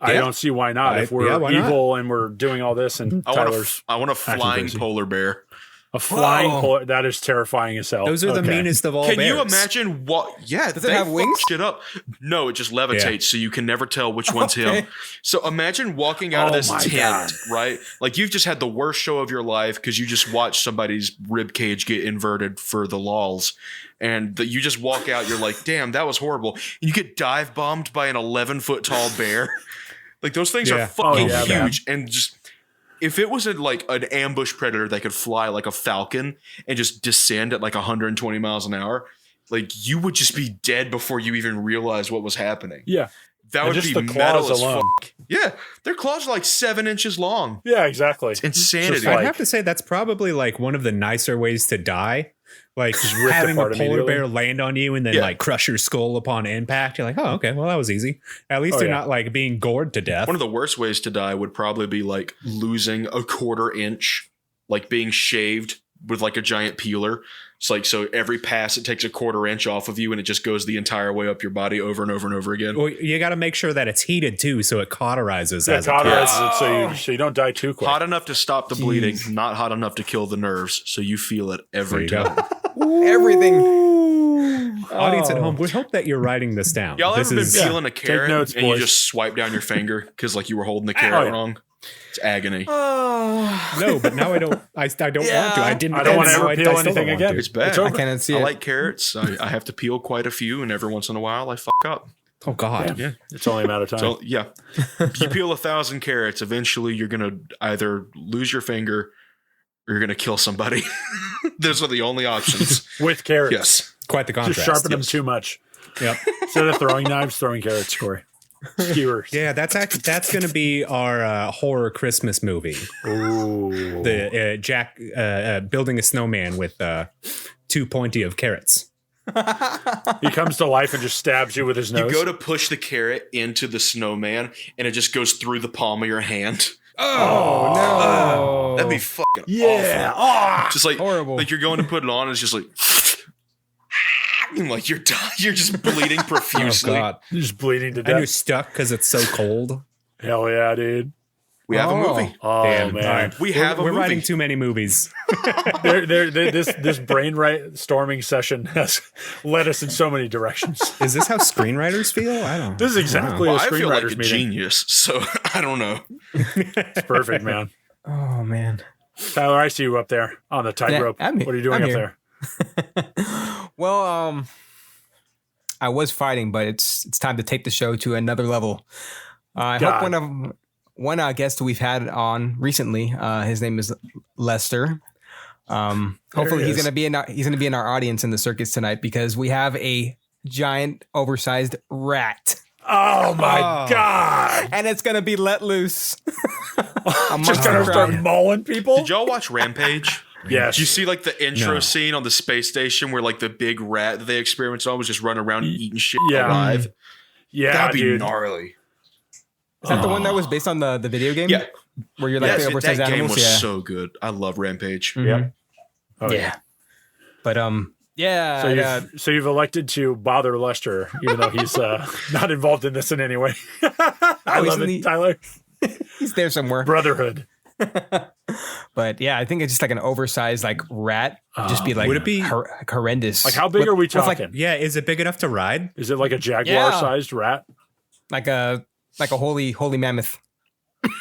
I don't see why not. If we're why not? evil and we're doing all this, and Tyler's I want a flying crazy. polar bear. a flying polar, that is terrifying as hell. Those are the meanest of all Can bears. you imagine what? Yeah, Does it have wings? Shit up. No, it just levitates, so you can never tell which one's him. So imagine walking out of this tent, right? Like you've just had the worst show of your life because you just watched somebody's rib cage get inverted for the lols. And you just walk out, you're like, damn, that was horrible. And you get dive bombed by an 11-foot tall bear. Like those things are fucking huge. And just if it was like an ambush predator that could fly like a falcon and just descend at like 120 miles an hour, like you would just be dead before you even realize what was happening. Yeah. That would just be the metal claws as alone. fuck. Yeah. Their claws are like 7 inches long. Yeah, exactly. It's insanity. Just I'd like- have to say that's probably like one of the nicer ways to die. Like ripped having a apart polar immediately. bear land on you and then like crush your skull upon impact. You're like, oh, okay, well, that was easy. At least you're not like being gored to death. One of the worst ways to die would probably be like losing a 1/4 inch, like being shaved with like a giant peeler. It's like, so every pass it takes a 1/4 inch off of you and it just goes the entire way up your body over and over and over again. Well, you got to make sure that it's heated too, so it cauterizes Yeah, as it cauterizes it so you don't die too quick. Hot enough to stop the bleeding, not hot enough to kill the nerves, so you feel it every There you time. Everything. Audience at home, we hope that you're writing this down. Y'all this ever been peeling a carrot notes, and you boys. just swipe down your finger because like you were holding the carrot wrong? It's agony. No, but now I don't. I don't want to. I didn't. I don't want to so ever I peel still don't anything want again. to. It's bad. It's over. I cannot see I it. like carrots. I have to peel quite a few, and every once in a while I fuck up. Oh God. Yeah. It's only a matter of time. So yeah, you peel 1,000 carrots. Eventually, you're gonna either lose your finger or you're gonna kill somebody. Those are the only options. With carrots. Yes. Quite the contrast. Just sharpen them too much. Yep. Instead of throwing knives, throwing carrots, Corey. Skewers. Yeah, that's going to be our horror Christmas movie. Ooh. The Jack building a snowman with 2 pointy of carrots. He comes to life and just stabs you with his You nose. go to push the carrot into the snowman, and it just goes through the palm of your hand. Oh, no. That'd be fucking yeah. awful. Just like Horrible. Like you're going to put it on, and it's just like. And like you're just bleeding profusely. Oh God. You're just bleeding to And you're death. stuck because it's so cold. Hell yeah, dude. We have a movie. Oh, Damn. man. All right. We have a We're movie. writing too many movies. This brainstorming session has led us in so many directions. Is this how screenwriters feel? I don't. This is exactly Well, a I feel like screenwriter's a meeting. genius, so I don't know. It's perfect, man. Oh, man. Tyler, I see you up there on the tightrope. Yeah, I'm what are you doing I'm up here. there? Well, I was fighting, but it's time to take the show to another level. I hope one guest we've had on recently. His name is Lester. Hopefully he he's is. gonna be in our audience in the circus tonight because we have a giant, oversized rat, Oh my God. and it's gonna be let loose. I'm just going to start mauling people? Did y'all watch Rampage? Yes. Did you see like the intro No. scene on the space station where like the big rat that they experimented on was just running around eating shit Yeah. alive? Yeah, That'd be dude. gnarly. Is that the one that was based on the video game? Yeah. Where you're like Yes, the that oversized game animals? was Yeah. so good. I love Rampage. Yep. Oh, Yeah. But yeah. So you've elected to bother Lester, even though he's not involved in this in any way. I he's love in it, the- Tyler. he's there somewhere. Brotherhood. But yeah, I think it's just like an oversized like rat. Just be like Would it be- horrendous? Like, how big are we with, like, talking? Yeah, is it big enough to ride? Is it like a jaguar-sized rat? like a holy mammoth.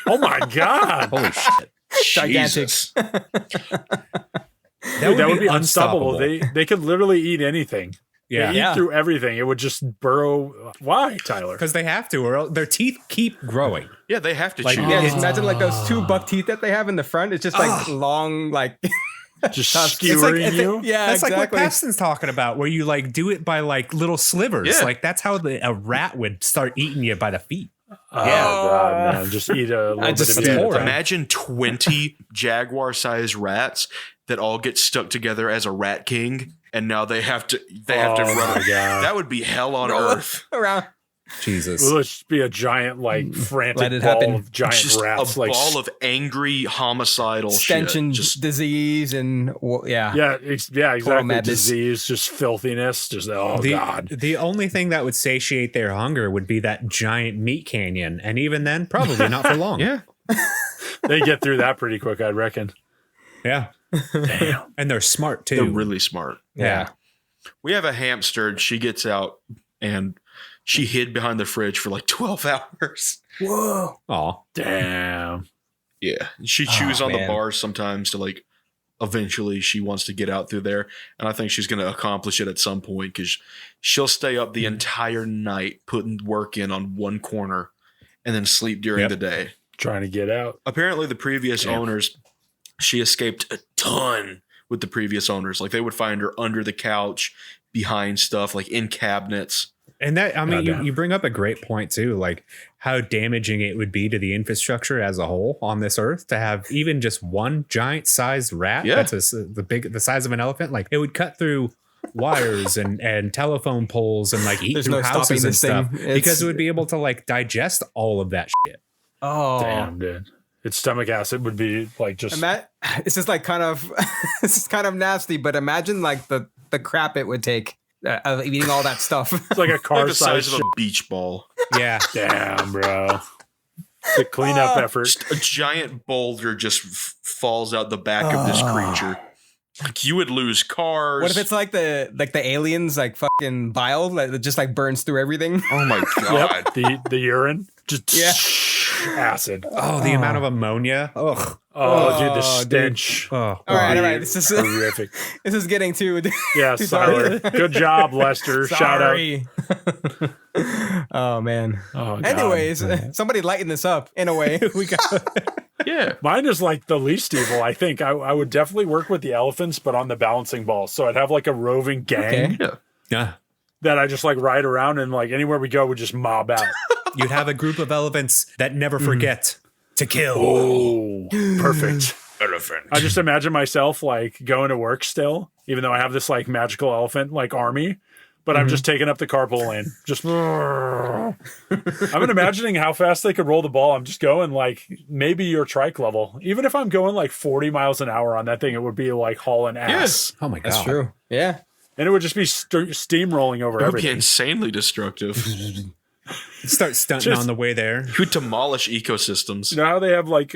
Oh my God. Holy shit! Gigantic. Jesus. Dude, that would be unstoppable. They could literally eat anything. Yeah, They eat through everything. It would just burrow. Why, Tyler? because they have to, or else their teeth keep growing. Yeah, they have to Like, chew. Yeah, just imagine like those 2 buck teeth that they have in the front. It's just like long, like Just it's skewering like, you? Yeah, That's like what exactly. Paxton's talking about, where you like do it by like little slivers. Yeah. Like that's how a rat would start eating you by the feet. Oh, God, man. Just eat a little bit just- of it at a horrible. time. Imagine 20 jaguar-sized rats that all get stuck together as a rat king, and now they have to Oh, run. my God. That would be hell on Roll earth. around. Jesus. Will it just be a giant, like, frantic Let it ball happen. of giant Just rats? a Like, ball of angry homicidal stench shit. and Just disease and yeah, exactly. madness. Disease, just filthiness. Just, oh, God. The only thing that would satiate their hunger would be that giant meat canyon. And even then, probably not for long. yeah. They get through that pretty quick, I'd reckon. Yeah. Damn. And they're smart too. They're really smart. yeah. We have a hamster and she gets out and she hid behind the fridge for like 12 hours. whoa. Aw. Damn. Yeah. She chews on the man. bars sometimes to like eventually she wants to get out through there. And I think she's going to accomplish it at some point because she'll stay up the entire night putting work in on one corner and then sleep during the day. Trying to get out. Apparently the previous owners, she escaped a ton with the previous owners. Like they would find her under the couch, behind stuff, like in cabinets. And that, I mean, damn. you bring up a great point too, like how damaging it would be to the infrastructure as a whole on this earth to have even just one giant sized rat. Yeah. That's the size of an elephant. Like it would cut through wires and telephone poles and like eat There's through no stopping houses and this stuff thing. It's- because it would be able to like digest all of that shit. Oh, Damn, dude. Its stomach acid would be like just. This is like kind of this is kind of nasty, but imagine like the crap it would take of eating all that stuff. It's like a car Like the size size. of a beach ball. Yeah. Damn, bro. The cleanup effort. Just a giant boulder just falls out the back of this creature. Like you would lose cars. What if it's like the aliens like fucking bile that just like burns through everything? Oh my god. Yep. The urine. Just Yeah. acid. Oh, the amount of ammonia. Ugh. Oh, dude, the dude. stench. Oh. All right. Be This is horrific. this is getting too. Yeah, too sorry. Good job, Lester. Shout out. Sorry. Oh man. Oh, God. Anyways, somebody lighten this up in a way. We got. Yeah. Mine is like the least evil, I think. I would definitely work with the elephants, but on the balancing balls. So I'd have like a roving gang Okay. Yeah. Yeah. that I just like ride around and like anywhere we go would just mob out. You'd have a group of elephants that never forget to kill. Oh, perfect. Elephant. I just imagine myself like going to work still, even though I have this like magical elephant like army, but I'm just taking up the carpool lane. Just I'm imagining how fast they could roll the ball. I'm just going like maybe your trike level. Even if I'm going like 40 miles an hour on that thing, it would be like hauling ass. Oh my God. That's true. Yeah. And it would just be steamrolling over It would be everything. insanely destructive. Start stunting Just- on the way there. You would demolish ecosystems. You know how they have like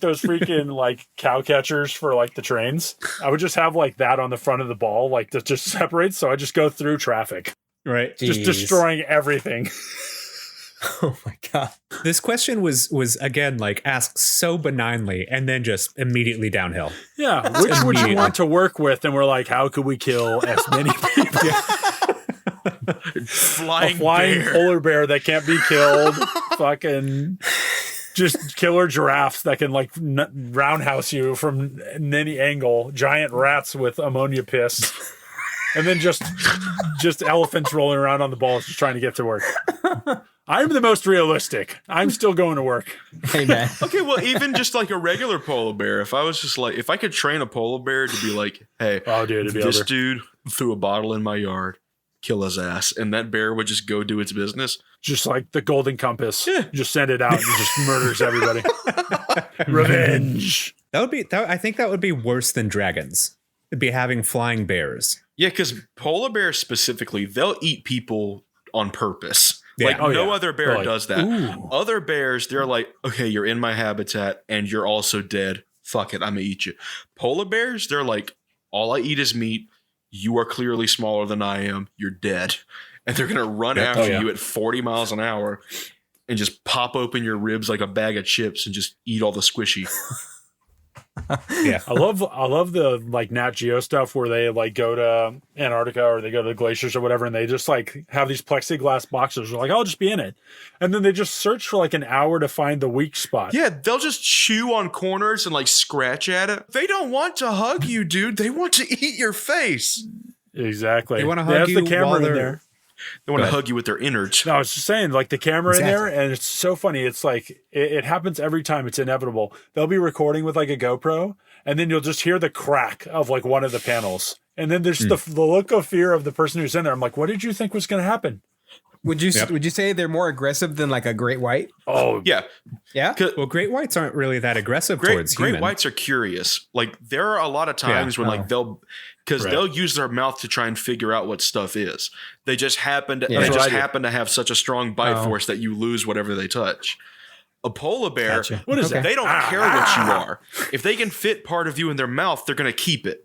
those freaking like cow catchers for like the trains? I would just have like that on the front of the ball, like that just separates. So I just go through traffic, Right. just Jeez. destroying everything. Oh my God. This question was again like asked so benignly and then just immediately downhill. Yeah. Which would you Immediately. want to work with? And we're like, how could we kill as many people? A Flying bear. polar bear that can't be killed. Fucking just killer giraffes that can like roundhouse you from any angle. Giant rats with ammonia piss. And then just elephants rolling around on the balls just trying to get to work. I'm the most realistic. I'm still going to work. Hey man. Okay, well, even just like a regular polar bear, if I was just like, if I could train a polar bear to be like, hey, Oh, dude, it'd be this over. dude threw a bottle in my yard, kill his ass, and that bear would just go do its business. Just like the golden compass. Just send it out and it just murders everybody. Revenge. I think that would be worse than dragons. It'd be having flying bears. Yeah, because polar bears specifically, they'll eat people on purpose. Yeah. Like Oh, no yeah. other bear They're like, does that. "Ooh." Other bears, they're like, okay, you're in my habitat and you're also dead. Fuck it, I'm gonna eat you. Polar bears, they're like, all I eat is meat. You are clearly smaller than I am. You're dead. And they're gonna run after Oh, yeah. you at 40 miles an hour and just pop open your ribs like a bag of chips and just eat all the squishy. Yeah. I love the like Nat Geo stuff where they like go to Antarctica or they go to the glaciers or whatever, and they just like have these plexiglass boxes. They're like, I'll just be in it, and then they just search for like an hour to find the weak spot. Yeah, they'll just chew on corners and like scratch at it. They don't want to hug you, dude. They want to eat your face. Exactly. They wanna They hug have you the camera while in they're- there. They want to Go hug you with their innards. No, I was just saying, like the camera in there, Exactly. and it's so funny. It's like it happens every time. It's inevitable. They'll be recording with like a GoPro, and then you'll just hear the crack of like one of the panels, and then there's the look of fear of the person who's in there. I'm like, what did you think was going to happen? Would you say they're more aggressive than like a great white? Oh, Yeah. Yeah. Well, great whites aren't really that aggressive towards Great humans. whites are curious. Like there are a lot of times when like they'll use their mouth to try and figure out what stuff is. They just happen to have such a strong bite force that you lose whatever they touch. A polar bear, what is that? They don't care what you are. If they can fit part of you in their mouth, they're going to keep it.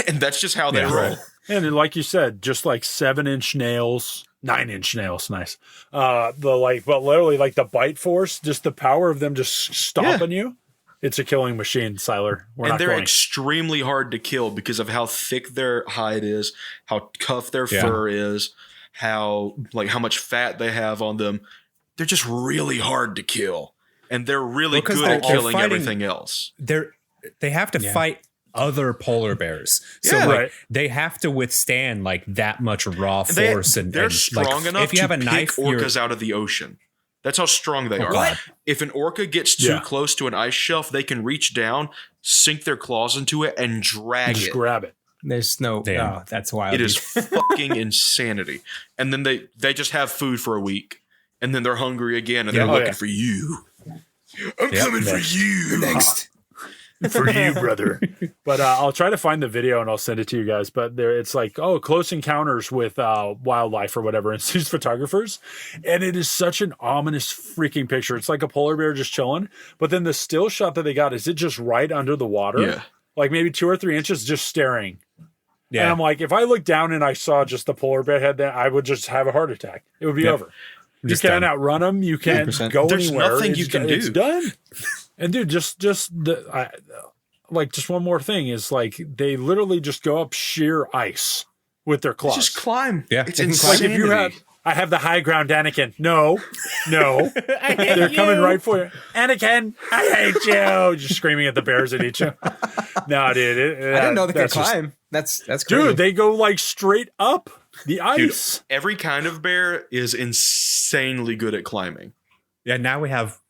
And that's just how they roll. And like you said, just like 7-inch nails, 9-inch nails, nice. But literally like the bite force, just the power of them just stopping you. It's a killing machine, Siler. They're extremely hard to kill because of how thick their hide is, how tough their fur is, how much fat they have on them. They're just really hard to kill, and they're really good at killing everything else. They have to fight other polar bears, so they have to withstand like that much raw force. They're strong enough to pick orcas out of the ocean. That's how strong they are. God. If an orca gets too close to an ice shelf, they can reach down, sink their claws into it, and drag just grab it. There's no. Oh, that's wild. It is fucking insanity. And then they just have food for a week. And then they're hungry again, and they're looking for you. I'm coming for you. Next. For you, brother. But I'll try to find the video, and I'll send it to you guys. But it's like, close encounters with wildlife or whatever. And it's these photographers. And it is such an ominous freaking picture. It's like a polar bear just chilling. But then the still shot that they got is it just right under the water. Yeah. Like maybe 2 or 3 inches just staring. Yeah. And I'm like, if I looked down and I saw just the polar bear head, then I would just have a heart attack. It would be over. You can't outrun them. You can't go There's anywhere. Nothing you can do. It's done. And dude, just one more thing is like they literally just go up sheer ice with their claws. Just climb. Yeah, it's insanity. Like if I have the high ground, Anakin. No, they're coming right for you, Anakin. I hate you. Just screaming at the bears that eat you. No, dude, I didn't know they could climb. That's crazy. Dude. They go like straight up the ice. Dude, every kind of bear is insanely good at climbing. Yeah, now we have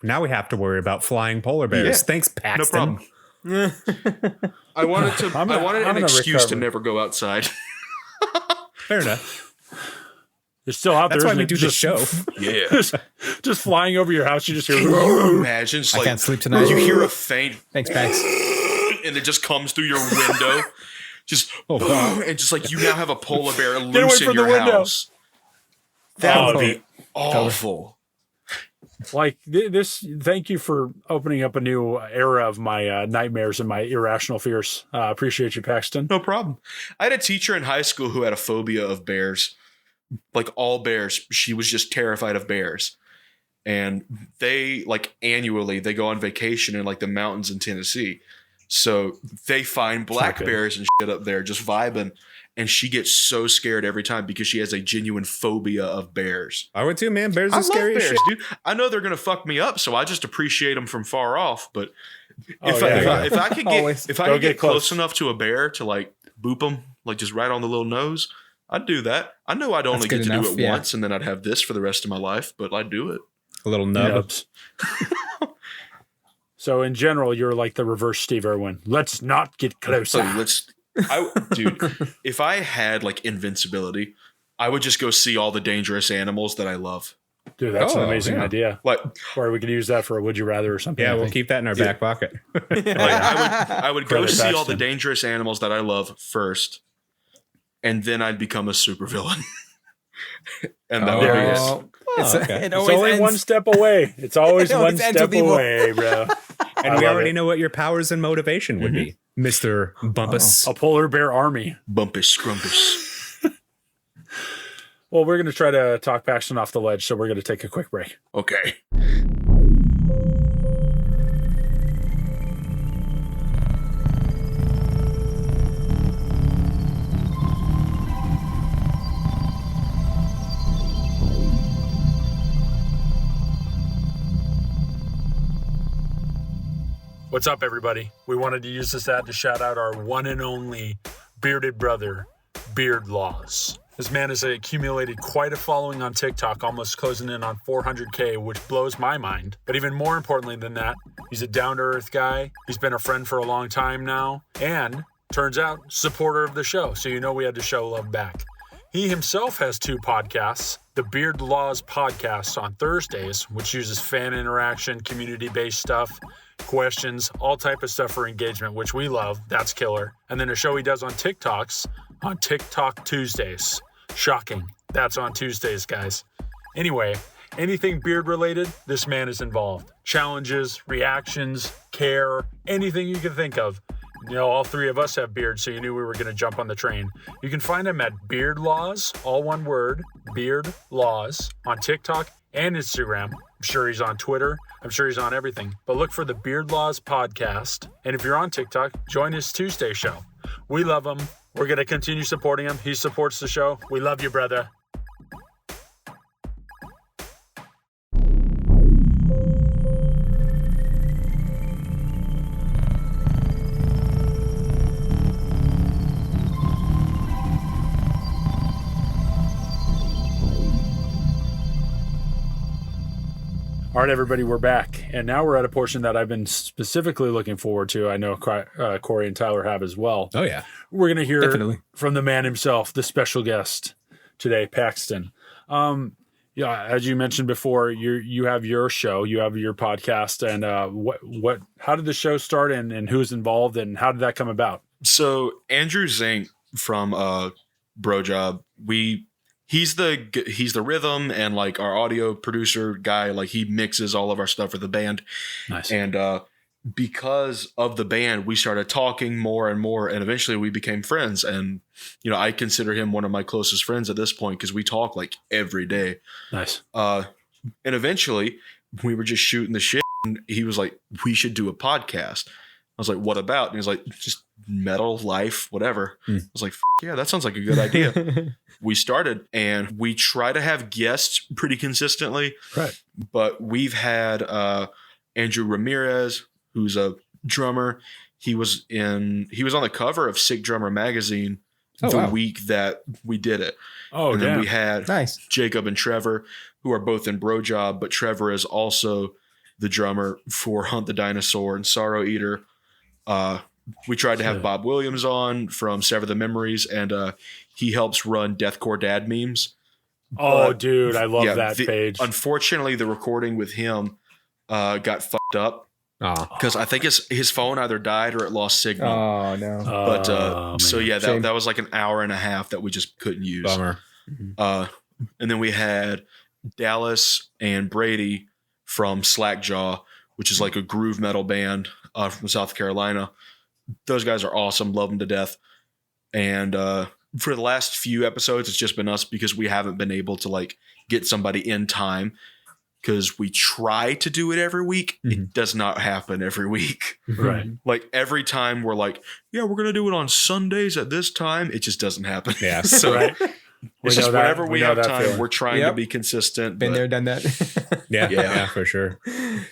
to worry about flying polar bears. Yeah. Thanks, Paxton. No problem. I wanted an excuse to never go outside. Fair enough. They're still out there. That's why we do the show. Yeah. just flying over your house. You just hear. Can you imagine? I can't sleep tonight. You hear a faint. Thanks, Pax. And it just comes through your window. And just like you now have a polar bear away loose in from the your window. house. That would be awful. Like this, thank you for opening up a new era of my nightmares and my irrational fears. Appreciate you, Paxton. No problem. I had a teacher in high school who had a phobia of bears. Like all bears. She was just terrified of bears. And they annually they go on vacation in like the mountains in Tennessee. So they find black bears and shit up there just vibing. And she gets so scared every time because she has a genuine phobia of bears. I would too, man. Bears are scary as shit. Dude. I know they're gonna fuck me up, so I just appreciate them from far off. But if I could get close enough to a bear to like boop them, like just right on the little nose, I'd do that. I know I'd only get to do it once, and then I'd have this for the rest of my life. But I'd do it. A little nubs. So in general, you're like the reverse Steve Irwin. Let's not get closer. Dude, if I had like invincibility, I would just go see all the dangerous animals that I love. Dude, that's an amazing idea. Or we could use that for a would you rather or something. Yeah, we'll keep that in our back pocket. I would go see all the dangerous animals that I love first, and then I'd become a supervillain. And that would be it. It's only one step away. It's always one step away, bro. And we already know what your powers and motivation would be, Mr. Bumpus. A polar bear army. Bumpus, scrumpus. Well, we're going to try to talk Paxton off the ledge, so we're going to take a quick break. Okay. What's up, everybody? We wanted to use this ad to shout out our one and only bearded brother, Beard Laws. This man has accumulated quite a following on TikTok, almost closing in on 400K, which blows my mind. But even more importantly than that, he's a down-to-earth guy. He's been a friend for a long time now, and turns out, supporter of the show. So you know we had to show love back. He himself has 2 podcasts. The Beard Laws podcast on Thursdays, which uses fan interaction, community-based stuff, questions, all type of stuff for engagement, which we love. That's killer. And then a show he does on TikToks on TikTok Tuesdays. Shocking. That's on Tuesdays, guys. Anyway, anything beard related, this man is involved. Challenges, reactions, care, anything you can think of. You know, all 3 of us have beards, so you knew we were going to jump on the train. You can find him at Beard Laws, all one word, Beard Laws, on TikTok and Instagram. I'm sure he's on Twitter. I'm sure he's on everything. But look for the Beard Laws podcast. And if you're on TikTok, join his Tuesday show. We love him. We're going to continue supporting him. He supports the show. We love you, brother. All right, everybody, we're back. And now we're at a portion that I've been specifically looking forward to. I know Corey and Tyler have as well. Oh, yeah. We're going to hear Definitely from the man himself, the special guest today, Paxton. Yeah, as you mentioned before, you have your show, you have your podcast, and how did the show start, and who's involved, and how did that come about? So Andrew Zink from Bro Job, he's the rhythm and like our audio producer guy. Like he mixes all of our stuff for the band. Nice. And because of the band, we started talking more and more, and eventually we became friends. And I consider him one of my closest friends at this point because we talk like every day. Nice. And eventually we were just shooting the shit, and he was like, "We should do a podcast." I was like, "What about?" And he was like, "Just metal, life, whatever." I was like, "Yeah, that sounds like a good idea." We started, and we try to have guests pretty consistently. Right. But we've had Andrew Ramirez, who's a drummer. He was on the cover of Sick Drummer magazine week that we did it. Oh, and then we had nice Jacob and Trevor, who are both in Bro Job, but Trevor is also the drummer for Hunt the Dinosaur and Sorrow Eater. We tried to have Bob Williams on from Sever the Memories, and he helps run Deathcore Dad memes. Oh, dude, I love that page. Unfortunately, the recording with him got fucked up because I think his phone either died or it lost signal. Oh, no. But Shame. that was like an hour and a half that we just couldn't use. Bummer. And then we had Dallas and Brady from Slackjaw, which is like a groove metal band from South Carolina. Those guys are awesome. Love them to death. And for the last few episodes, it's just been us because we haven't been able to like get somebody in time because we try to do it every week. Mm-hmm. It does not happen every week. Right. Like every time we're like, yeah, we're going to do it on Sundays at this time. It just doesn't happen. Yeah. So Right. it's just whenever we have time, feeling. we're trying to be consistent. Been there, done that. Yeah, for sure.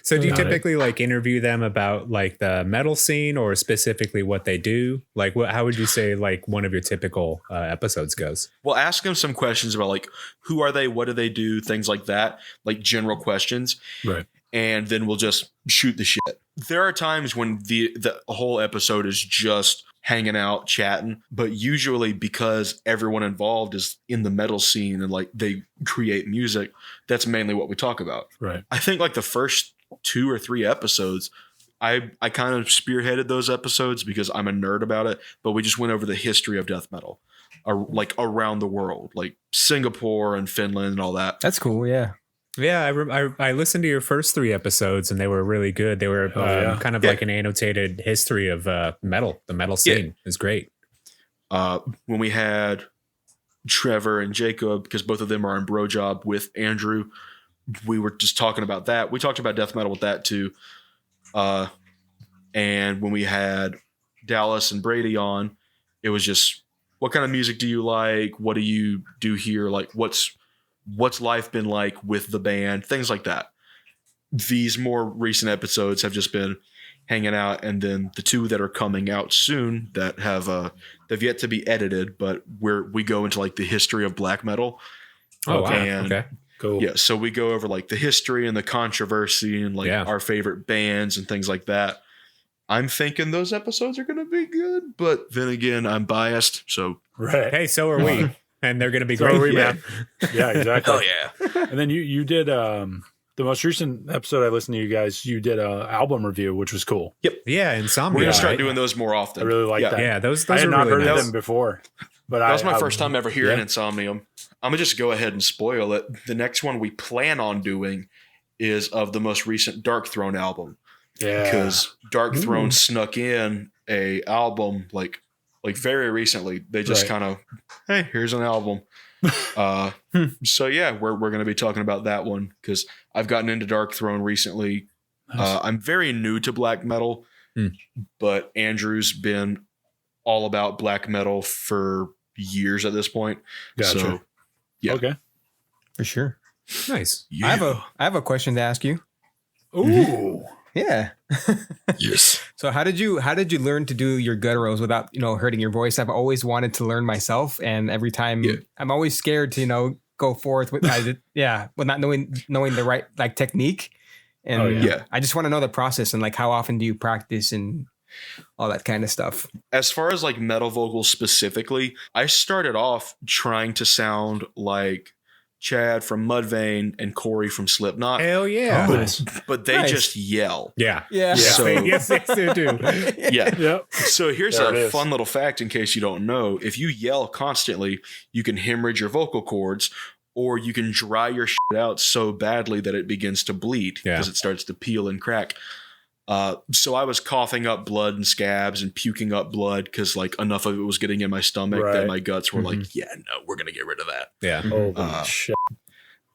So do you typically like interview them about like the metal scene or specifically what they do? Like how would you say like one of your typical episodes goes? We'll ask them some questions about like, who are they? What do they do? Things like that, like general questions. Right. And then we'll just shoot the shit. There are times when the whole episode is just hanging out, chatting, but usually because everyone involved is in the metal scene and like they create music, that's mainly what we talk about. Right. I think like the first 2 or 3 episodes, I kind of spearheaded those episodes because I'm a nerd about it, but we just went over the history of death metal, like around the world, like Singapore and Finland and all that. That's cool. Yeah. Yeah, I listened to your first 3 episodes and they were really good. They were kind of like an annotated history of metal. The metal scene is great. When we had Trevor and Jacob, because both of them are in Bro Job with Andrew, we were just talking about that. We talked about death metal with that too. And when we had Dallas and Brady on, it was just, what kind of music do you like? What do you do here? Like what's life been like with the band? Things like that. These more recent episodes have just been hanging out, and then the 2 that are coming out soon that have they've yet to be edited, but we go into like the history of black metal. Oh, wow. And Okay. Cool. yeah, so we go over like the history and the controversy and like our favorite bands and things like that. I'm thinking those episodes are going to be good, but then again, I'm biased. So Right. Hey, so are we. and they're going to be So great. are we, man. Yeah, exactly. Hell yeah. And then you did the most recent episode I listened to you guys. You did a album review, which was cool. Yeah, Insomnia. We're gonna start right? doing those more often. I really like that. Yeah, those I had are not really heard nice. of them before, but That was my first time ever hearing Insomnium. I'm gonna just go ahead and spoil it. The next one we plan on doing is of the most recent Dark Throne album, Yeah, because Dark Throne snuck in a album like very recently. They just Right. kind of, hey, here's an album. So yeah, we're going to be talking about that one because I've gotten into Dark Throne recently. I'm very new to black metal, but Andrew's been all about black metal for years at this point. Gotcha. So yeah. Okay. For sure. Nice. I have a question to ask you. Ooh. Yeah. Yes. So how did you learn to do your gutturals without, hurting your voice? I've always wanted to learn myself, and every time I'm always scared to, go forth with with not knowing the right like technique. And I just want to know the process and like how often do you practice and all that kind of stuff. As far as like metal vocals specifically, I started off trying to sound like Chad from Mudvayne and Corey from Slipknot, Hell yeah. but they Nice. just yell. Yeah. Yeah. So yes, they do. yeah. Yep. So here's There it a is. fun little fact in case you don't know. If you yell constantly, you can hemorrhage your vocal cords, or you can dry your shit out so badly that it begins to bleed because it starts to peel and crack. So I was coughing up blood and scabs and puking up blood because like enough of it was getting in my stomach that Right. my guts were like, yeah, no, we're going to get rid of that. Yeah. Holy shit.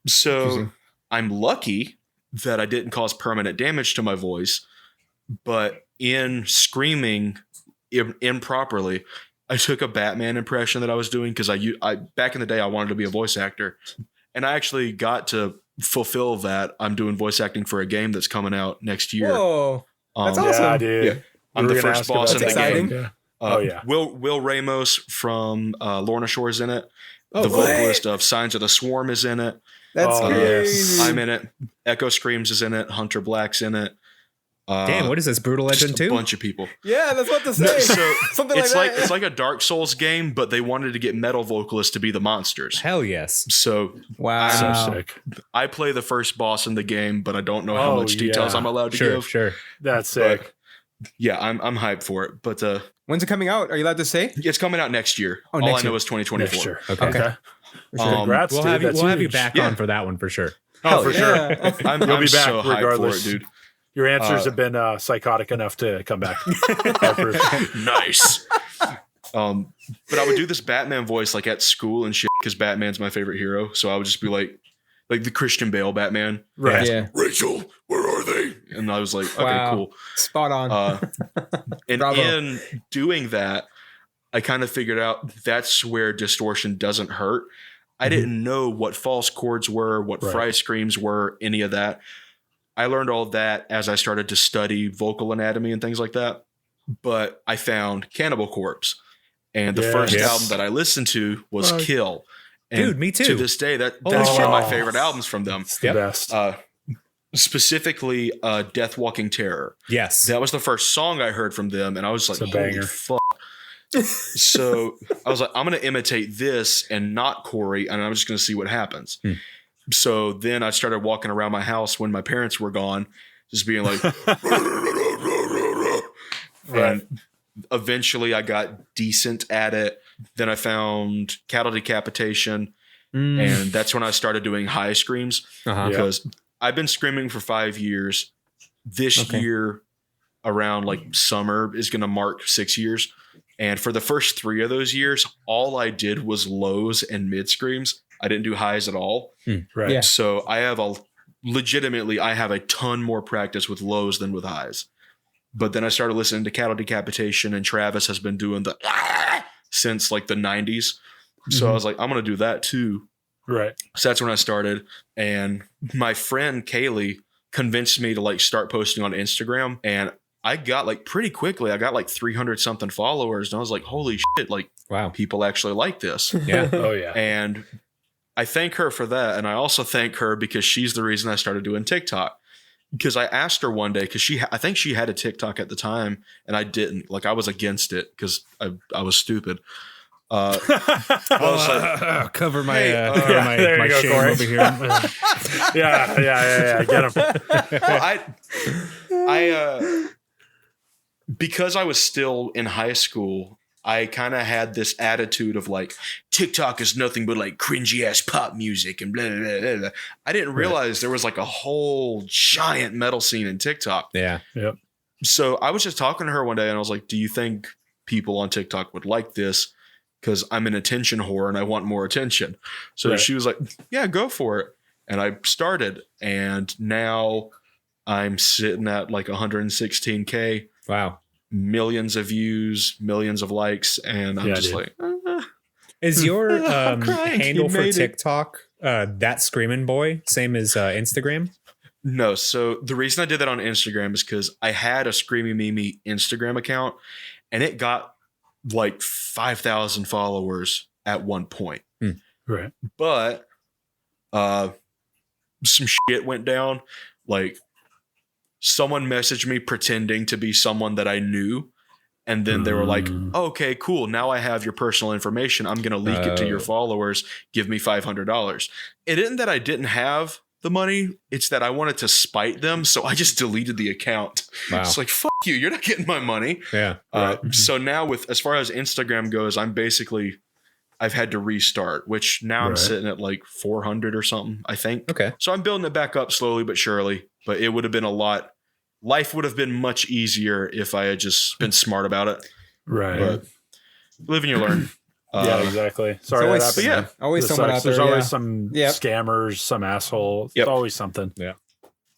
So Confusing. I'm lucky that I didn't cause permanent damage to my voice, but in screaming improperly, I took a Batman impression that I was doing because I back in the day I wanted to be a voice actor, and I actually got to fulfill that. I'm doing voice acting for a game that's coming out next year. Whoa. That's awesome. Yeah, dude. Yeah. I'm We the were gonna first ask boss about in the that. game. Exciting. Yeah. Oh, yeah. Will Ramos from Lorna Shore's in it. Oh, The what? vocalist of Signs of the Swarm is in it. That's Oh, crazy. I'm in it. Echo Screams is in it. Hunter Black's in it. Damn, what is this? Brutal Just Legend a 2? bunch of people. Yeah, that's what to say. So Something it's like like that. it's like a Dark Souls game, but they wanted to get metal vocalists to be the monsters. Hell yes. So Wow. So sick. I play the first boss in the game, but I don't know how much details yeah. I'm allowed to Sure, give. sure. That's sick. Yeah, I'm hyped for it. But When's it coming out? Are you allowed to say? it's coming out next year. Oh, All next I know year. is 2024. Sure. Okay. Okay. For sure. Congrats, We'll dude. have you, That's we'll have you huge. back Yeah. on for that one for sure. Oh, for sure. Yeah. I'm You'll be back so hyped regardless. for it, dude. Your answers have been psychotic enough to come back. Nice. But I would do this Batman voice like at school and shit because Batman's my favorite hero. So I would just be like the Christian Bale Batman. Right. Yeah. Rachel, where are they? And I was like, okay, Wow. cool. Spot on. And Bravo. in doing that, I kind of figured out that's where distortion doesn't hurt. I didn't know what false chords were, what Right. fry screams were, any of that. I learned all of that as I started to study vocal anatomy and things like that. But I found Cannibal Corpse. And the first Yes. album that I listened to was Fuck. Kill. And Dude, me too. To this day, that's Holy one of my shit. favorite albums from them. It's the best. Specifically, Death Walking Terror. Yes. That was the first song I heard from them, and I was like, It's a holy banger. fuck. So I was like, I'm going to imitate this and not Corey, and I'm just going to see what happens. So then I started walking around my house when my parents were gone, just being like, and eventually I got decent at it. Then I found Cattle Decapitation, and that's when I started doing high screams Uh-huh. because I've been screaming for 5 years. This year, around like summer, is going to mark 6 years. And for the first 3 of those years, all I did was lows and mid screams. I didn't do highs at all. Right. Yeah. So I have a ton more practice with lows than with highs. But then I started listening to Cattle Decapitation, and Travis has been doing the since like the 90s. So I was like, I'm going to do that too. Right. So that's when I started. And my friend Cale convinced me to like start posting on Instagram. And I got like pretty quickly, I got like 300 something followers. And I was like, holy shit, like Wow. people actually like this. Yeah. Oh, yeah. And I thank her for that. And I also thank her because she's the reason I started doing TikTok. Because I asked her one day, because I think she had a TikTok at the time and I didn't. Like I was against it because I was stupid. Well, it's like, cover my Hey, there my you go, shame Corey. over here. yeah. Get him. well, I because I was still in high school, I kind of had this attitude of like, TikTok is nothing but like cringy ass pop music and blah, blah, blah, blah. I didn't realize there was like a whole giant metal scene in TikTok. Yeah. Yep. So I was just talking to her one day and I was like, do you think people on TikTok would like this? Because I'm an attention whore and I want more attention. So Right. she was like, yeah, go for it. And I started, and now I'm sitting at like 116K, Wow. millions of views, millions of likes. And I'm just dude. like, Is your I'm crying. handle You for made it. TikTok that screaming boy, same as Instagram? no. So the reason I did that on Instagram is because I had a Screamy Mimi Instagram account and it got like 5,000 followers at one point. Right. But some shit went down. Like someone messaged me pretending to be someone that I knew. And then they were like, okay, cool. Now I have your personal information. I'm going to leak it to your Oh. followers. Give me $500. It isn't that I didn't have the money. It's that I wanted to spite them. So I just deleted the account. Wow. It's like, fuck you. You're not getting my money. Yeah. So now with, as far as Instagram goes, I've had to restart, which now I'm Right. sitting at like 400 or something, I think. Okay. So I'm building it back up slowly but surely, but it would have been life would have been much easier if I had just been smart about it. Right. But live and you learn. Yeah, exactly. Sorry, always- that happened. but yeah, man. Always This someone sucks. out there. There's always yeah. some Yep. scammers, some asshole. Yep. It's always something.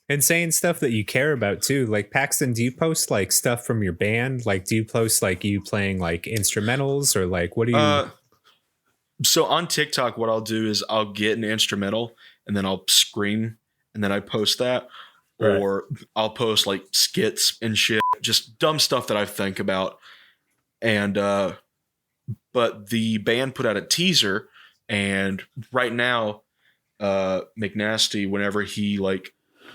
And saying stuff that you care about too. Like Paxton, do you post like stuff from your band? Like, do you post like you playing like instrumentals or like what do you? So on TikTok, what I'll do is I'll get an instrumental and then I'll scream and then I post that. Right. Or I'll post like skits and shit, just dumb stuff that I think about. And but the band put out a teaser, and right now, McNasty, whenever he like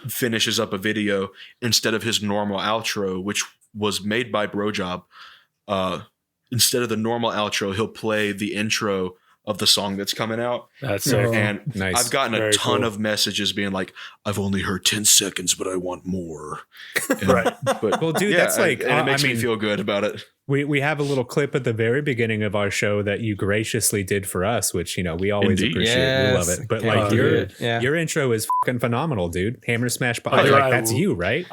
finishes up a video, instead of his normal outro, which was made by Brojob, instead of the normal outro, he'll play the intro of the song that's coming out. That's so And Nice. I've gotten a Very ton cool. of messages being like, I've only heard 10 seconds, but I want more. And- Right. But Well, dude, yeah, that's like, and it makes I me mean, feel good about it. we have a little clip at the very beginning of our show that you graciously did for us, which, you know, we always Indeed. appreciate. We love Yes. it. But Okay. like Oh, your dude. Yeah. your intro is fucking phenomenal, dude. Hammer smash, Oh, like, yeah, that's you, right?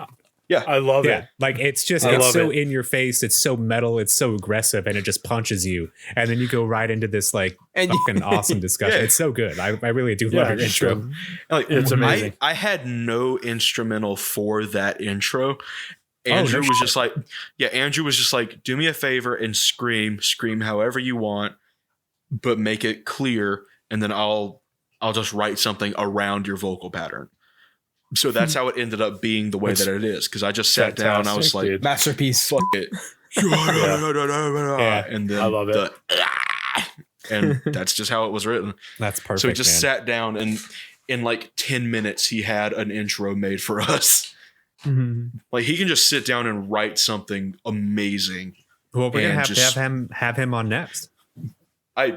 I love Yeah, it. like it's just I it's love so it. in your face, it's so metal, it's so aggressive, and it just punches you, and then you go right into this like And you- fucking awesome discussion. Yeah. It's so good. I really do Yeah, love your just intro. go. Like, It's amazing. I had no instrumental for that intro. no Andrew was shit. just like, Andrew was just like, do me a favor and scream however you want, but make it clear, and then I'll just write something around your vocal pattern. So that's how it ended up being the way that it is. Because I just sat down, I was Fantastic, like, dude. Masterpiece. fuck it. Yeah, And then I love it. and that's just how it was written. That's perfect. So he just man. sat down, and in like 10 minutes, he had an intro made for us. Like he can just sit down and write something amazing. Well, we're gonna and have just- to have him on next.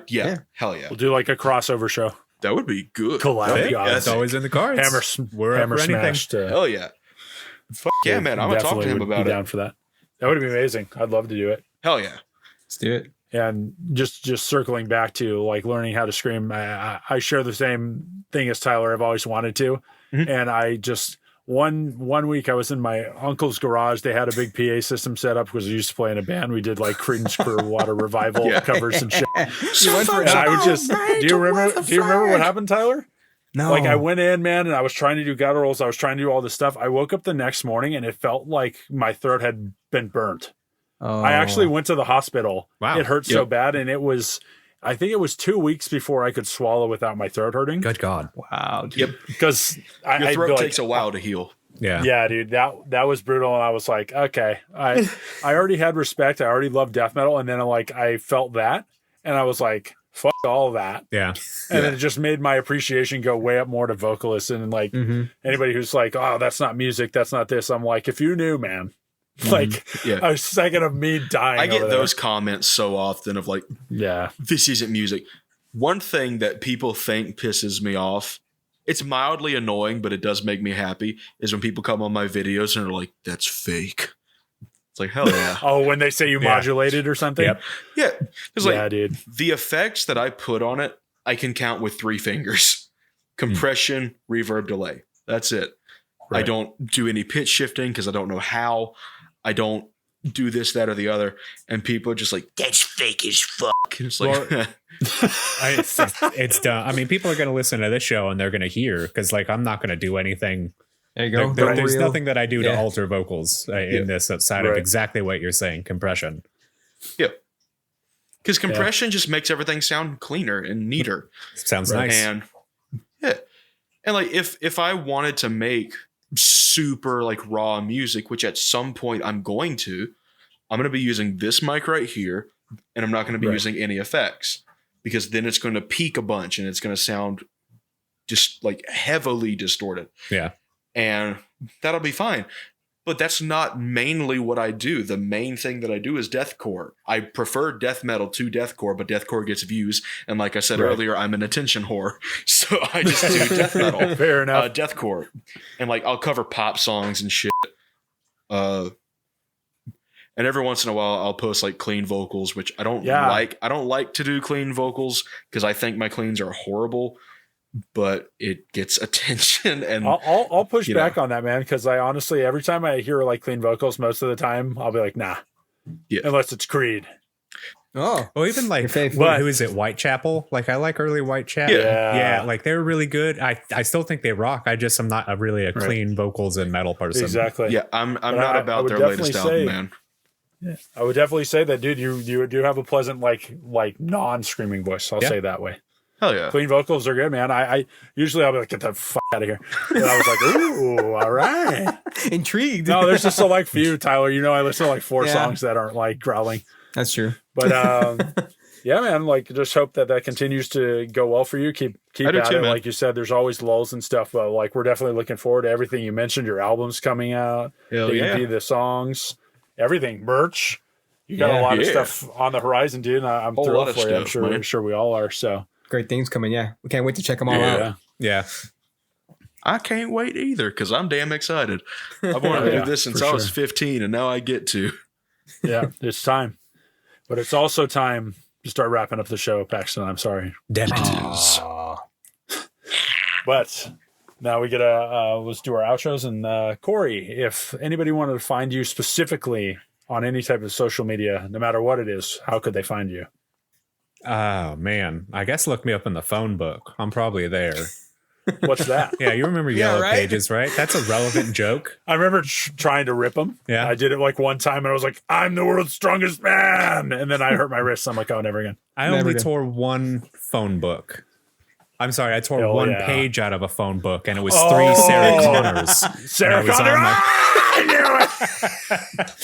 Yeah. Hell yeah. We'll do like a crossover show. That would be good. Collab, Yeah, guys. It's always in the cards. We're up Hammer for anything. smash. To, Hell yeah. Fuck yeah, man. I'm going to talk to definitely him would about be it. down for that. That would be amazing. I'd love to do it. Hell yeah. Let's do it. And just circling back to like learning how to scream, I share the same thing as Tyler. I've always wanted to, and I just one week I was in my uncle's garage. They had a big PA system set up because we used to play in a band. We did like Creedence Clearwater Revival Yeah. covers and shit. You went for And it. I would just do you remember what happened, Tyler? No. Like I went in, man, and I was trying to do gutturals. I was trying to do all this stuff. I woke up the next morning and it felt like my throat had been burnt. Oh. I actually went to the hospital. Wow. It hurt so Yep. bad. And I think it was 2 weeks before I could swallow without my throat hurting. Good God. Wow. Dude. Yep. Because Your I'd throat be like, takes a while to heal. Yeah. yeah, dude, that was brutal. And I was like, okay, I already had respect. I already loved death metal. And then I felt that. And I was like, fuck all of that. Yeah. And then it just made my appreciation go way up more to vocalists and like anybody who's like, oh, that's not music. That's not this. I'm like, if you knew, man, Like Yeah. a second of me dying. I get over there. those comments so often of like, Yeah. this isn't music. One thing that people think pisses me off, it's mildly annoying, but it does make me happy, is when people come on my videos and are like, that's fake. It's like, hell yeah. Oh, when they say you modulated or something? Yep. Yeah. It's like, Yeah, dude. the effects that I put on it, I can count with 3 fingers. Compression, reverb, delay. That's it. I Right. don't do any pitch shifting because I don't know how. I don't do this, that, or the other. And people are just like, that's fake as fuck. And it's like, It's dumb. I mean, people are going to listen to this show and they're going to hear because, like, I'm not going to do anything. There you go. There's Real. nothing that I do to Yeah. alter vocals in this outside of Right. exactly what you're saying, compression. yeah. Because compression just makes everything sound cleaner and neater. Sounds nice. And yeah. And like if I wanted to make super like raw music, which at some point I'm going to be using this mic right here, and I'm not going to be Right. using any effects because then it's going to peak a bunch and it's going to sound just like heavily distorted. Yeah. And that'll be fine. But that's not mainly what I do. The main thing that I do is deathcore. I prefer death metal to deathcore, but deathcore gets views. And like I said Right. earlier, I'm an attention whore. So I just do death metal, Fair enough. deathcore. And like I'll cover pop songs and shit. And every once in a while I'll post like clean vocals, which I don't Yeah. like. I don't like to do clean vocals because I think my cleans are horrible, but it gets attention. And I'll push you back know. on that, man, because I honestly, every time I hear like clean vocals, most of the time I'll be like, nah. Yeah. Unless it's Creed. Oh, Well, even like, Your fave. who is it? Whitechapel? Like, I like early Whitechapel. Yeah. Yeah. Like, they're really good. I still think they rock. I'm not really a clean vocals and metal person. Exactly. yeah, I'm But not I about would their latest definitely album, say- man. I would definitely say that, dude, you do have a pleasant, like non-screaming voice. I'll Yeah. say that way. Hell yeah. Clean vocals are good, man. I usually I'll be like, get the fuck out of here. And I was like, ooh, all right. intrigued. No, there's just a select few, Tyler. You know, I listen to like 4 Yeah. songs that aren't like growling. That's true. But yeah, man, like just hope that continues to go well for you. Keep I do at too, it. man. Like you said, there's always lulls and stuff, but like we're definitely looking forward to everything you mentioned. Your album's coming out, Hell the yeah. EP, the songs, everything, merch. You got Yeah. a lot of Yeah. stuff on the horizon, dude. And I'm Whole lot thrilled of for you. I'm stuff, man. sure we all are. So Great things coming. Yeah, we can't wait to check them all yeah, out. Yeah. I can't wait either because I'm damn excited. I've wanted to Yeah, do this since for I was sure. 15 and now I get to. yeah, it's time. But it's also time to start wrapping up the show, Paxton. I'm sorry. Damn it. Aw. But now we get let's do our outros. And Corey, if anybody wanted to find you specifically on any type of social media, no matter what it is, how could they find you? Oh, man. I guess look me up in the phone book. I'm probably there. What's that? Yeah, you remember Yeah, Yellow right? Pages, right? That's a relevant joke. I remember trying to rip them. Yeah. I did it like one time and I was like, I'm the world's strongest man. And then I hurt my wrist. I'm like, oh, never again. I Never only did. tore one phone book. I'm sorry, I tore Hell one yeah. page out of a phone book, and it was Oh. 3 Sarah Connors. Sarah And I was Connor. on my- I knew it.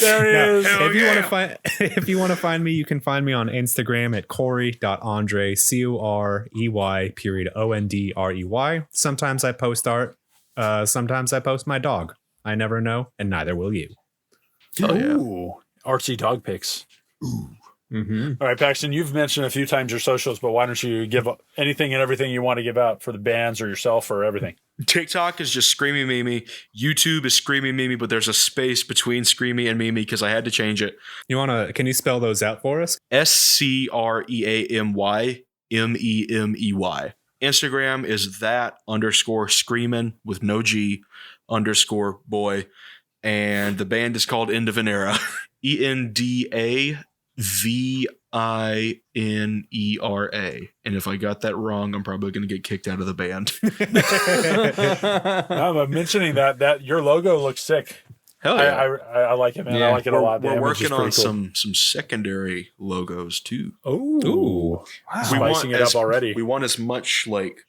There he No, is. if you want to find if you want to find me, you can find me on Instagram at Corey.Andre, COREY_ONDREY. Sometimes I post art, sometimes I post my dog. I never know, and neither will you. Oh, yeah. Ooh, artsy dog pics. Mm-hmm. All right, Paxton, you've mentioned a few times your socials, but why don't you give anything and everything you want to give out for the bands or yourself or everything? TikTok is just Screamy Mimi. YouTube is Screamy Mimi, but there's a space between Screamy and Mimi because I had to change it. Can you spell those out for us? SCREAMYMEMEY. Instagram is _screamin' with no G _boy. And the band is called Enda Vinera. ENDAVINERA. And if I got that wrong, I'm probably going to get kicked out of the band. I'm mentioning that your logo looks sick. Hell yeah. I like it, man. I Yeah. like it a lot. The We're image is working on pretty cool. some secondary logos too. Ooh. Spicing it up already. We want as much like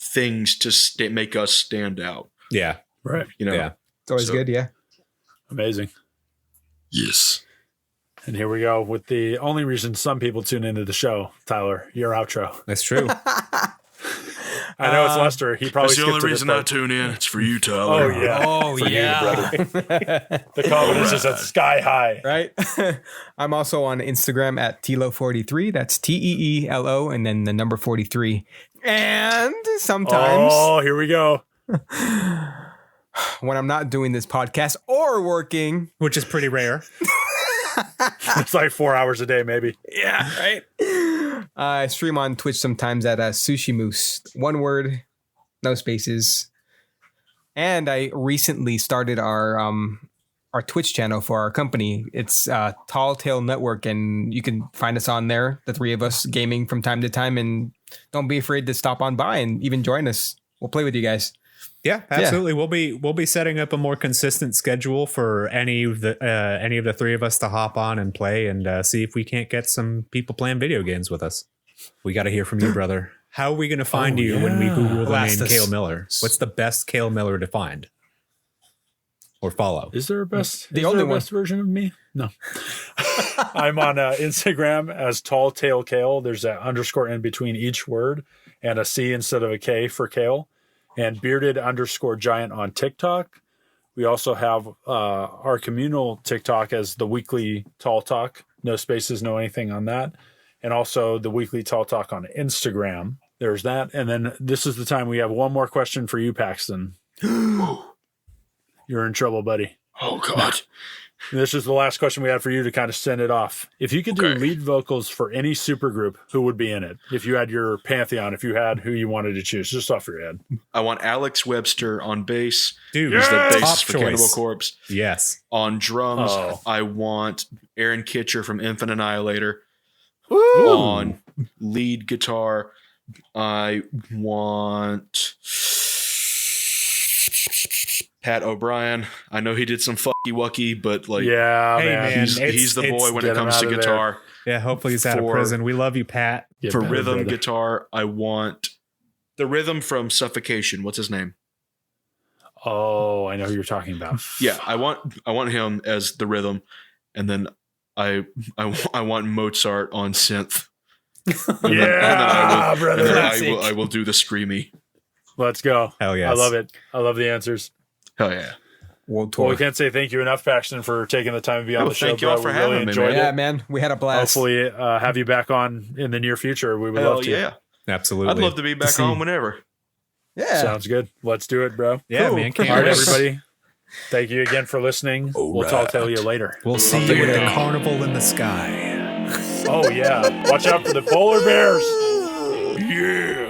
things to make us stand out. Yeah. Right. You know. Yeah. It's always So- good. Yeah. Amazing. Yes. And here we go with the only reason some people tune into the show, Tyler, your outro. That's true. I know it's Lester. He probably That's the skipped only to this reason I part. tune in. It's for you, Oh Tyler. yeah. Oh, For you, yeah. brother. The confidence is at sky high. Right? I'm also on Instagram at Teelo43. That's TEELO and then the number 43. And sometimes Oh, here we go. when I'm not doing this podcast or working, Which is pretty rare. It's like 4 hours a day, maybe. yeah, right. I stream on Twitch sometimes at Sushi Moose. One word, no spaces. And I recently started our Twitch channel for our company. It's Tall Tale Network, and you can find us on there. The three of us gaming from time to time, and don't be afraid to stop on by and even join us. We'll play with you guys. Yeah, absolutely. We'll be setting up a more consistent schedule for any of the three of us to hop on and play and see if we can't get some people playing video games with us. We got to hear from you, brother. How are we going to find you when we Google the Blast name us. Cale Miller? What's the best Cale Miller to find or follow? Is there a best? The is only there a one. best version of me? No. I'm on Instagram as Tall Tale Cale. There's an underscore in between each word and a C instead of a K for Cale. And bearded_giant on TikTok. We also have our communal TikTok as the weekly Tall Talk. No spaces, no anything on that. And also the weekly Tall Talk on Instagram. There's that. And then this is the time we have one more question for you, Paxton. You're in trouble, buddy. Oh, God. This is the last question we had for you to kind of send it off. If you could do Okay. lead vocals for any supergroup, who would be in it? If you had your pantheon, if you had who you wanted to choose, just off your head. I want Alex Webster on bass. Dude, He's the top bassist for Cannibal choice. Corpse. Yes. On drums, Oh. I want Aaron Kitcher from Infant Annihilator. Woo! On lead guitar, I want Pat O'Brien. I know he did some fucky wucky, but like, Yeah, Hey, man. man. he's the boy when get it him comes to out of guitar. Yeah, hopefully he's out of For- prison. We love you, Pat. Get For better, rhythm brother. guitar, I want the rhythm from Suffocation. What's his name? Oh, I know who you're talking about. Yeah, I want him as the rhythm, and then I want Mozart on synth. Yeah, brother. And then Classic. I will do the screamy. Let's go. Hell yes. I love it. I love the answers. Hell yeah! World Well, tour. we can't say thank you enough, Paxton, for taking the time to be on Oh, the show. thank you all bro. for We having really me, enjoyed man. Yeah, it. man. We had a blast. Hopefully, have you back on in the near future. We would Hell love to. yeah! Absolutely. I'd love to be back see- on whenever. Yeah. Sounds good. Let's do it, bro. Yeah, Cool. man. Can't All right, wait. everybody. Thank you again for listening. We'll tell you later. We'll see you figure at it the out. carnival in the sky. Oh, yeah. Watch out for the polar bears. Yeah.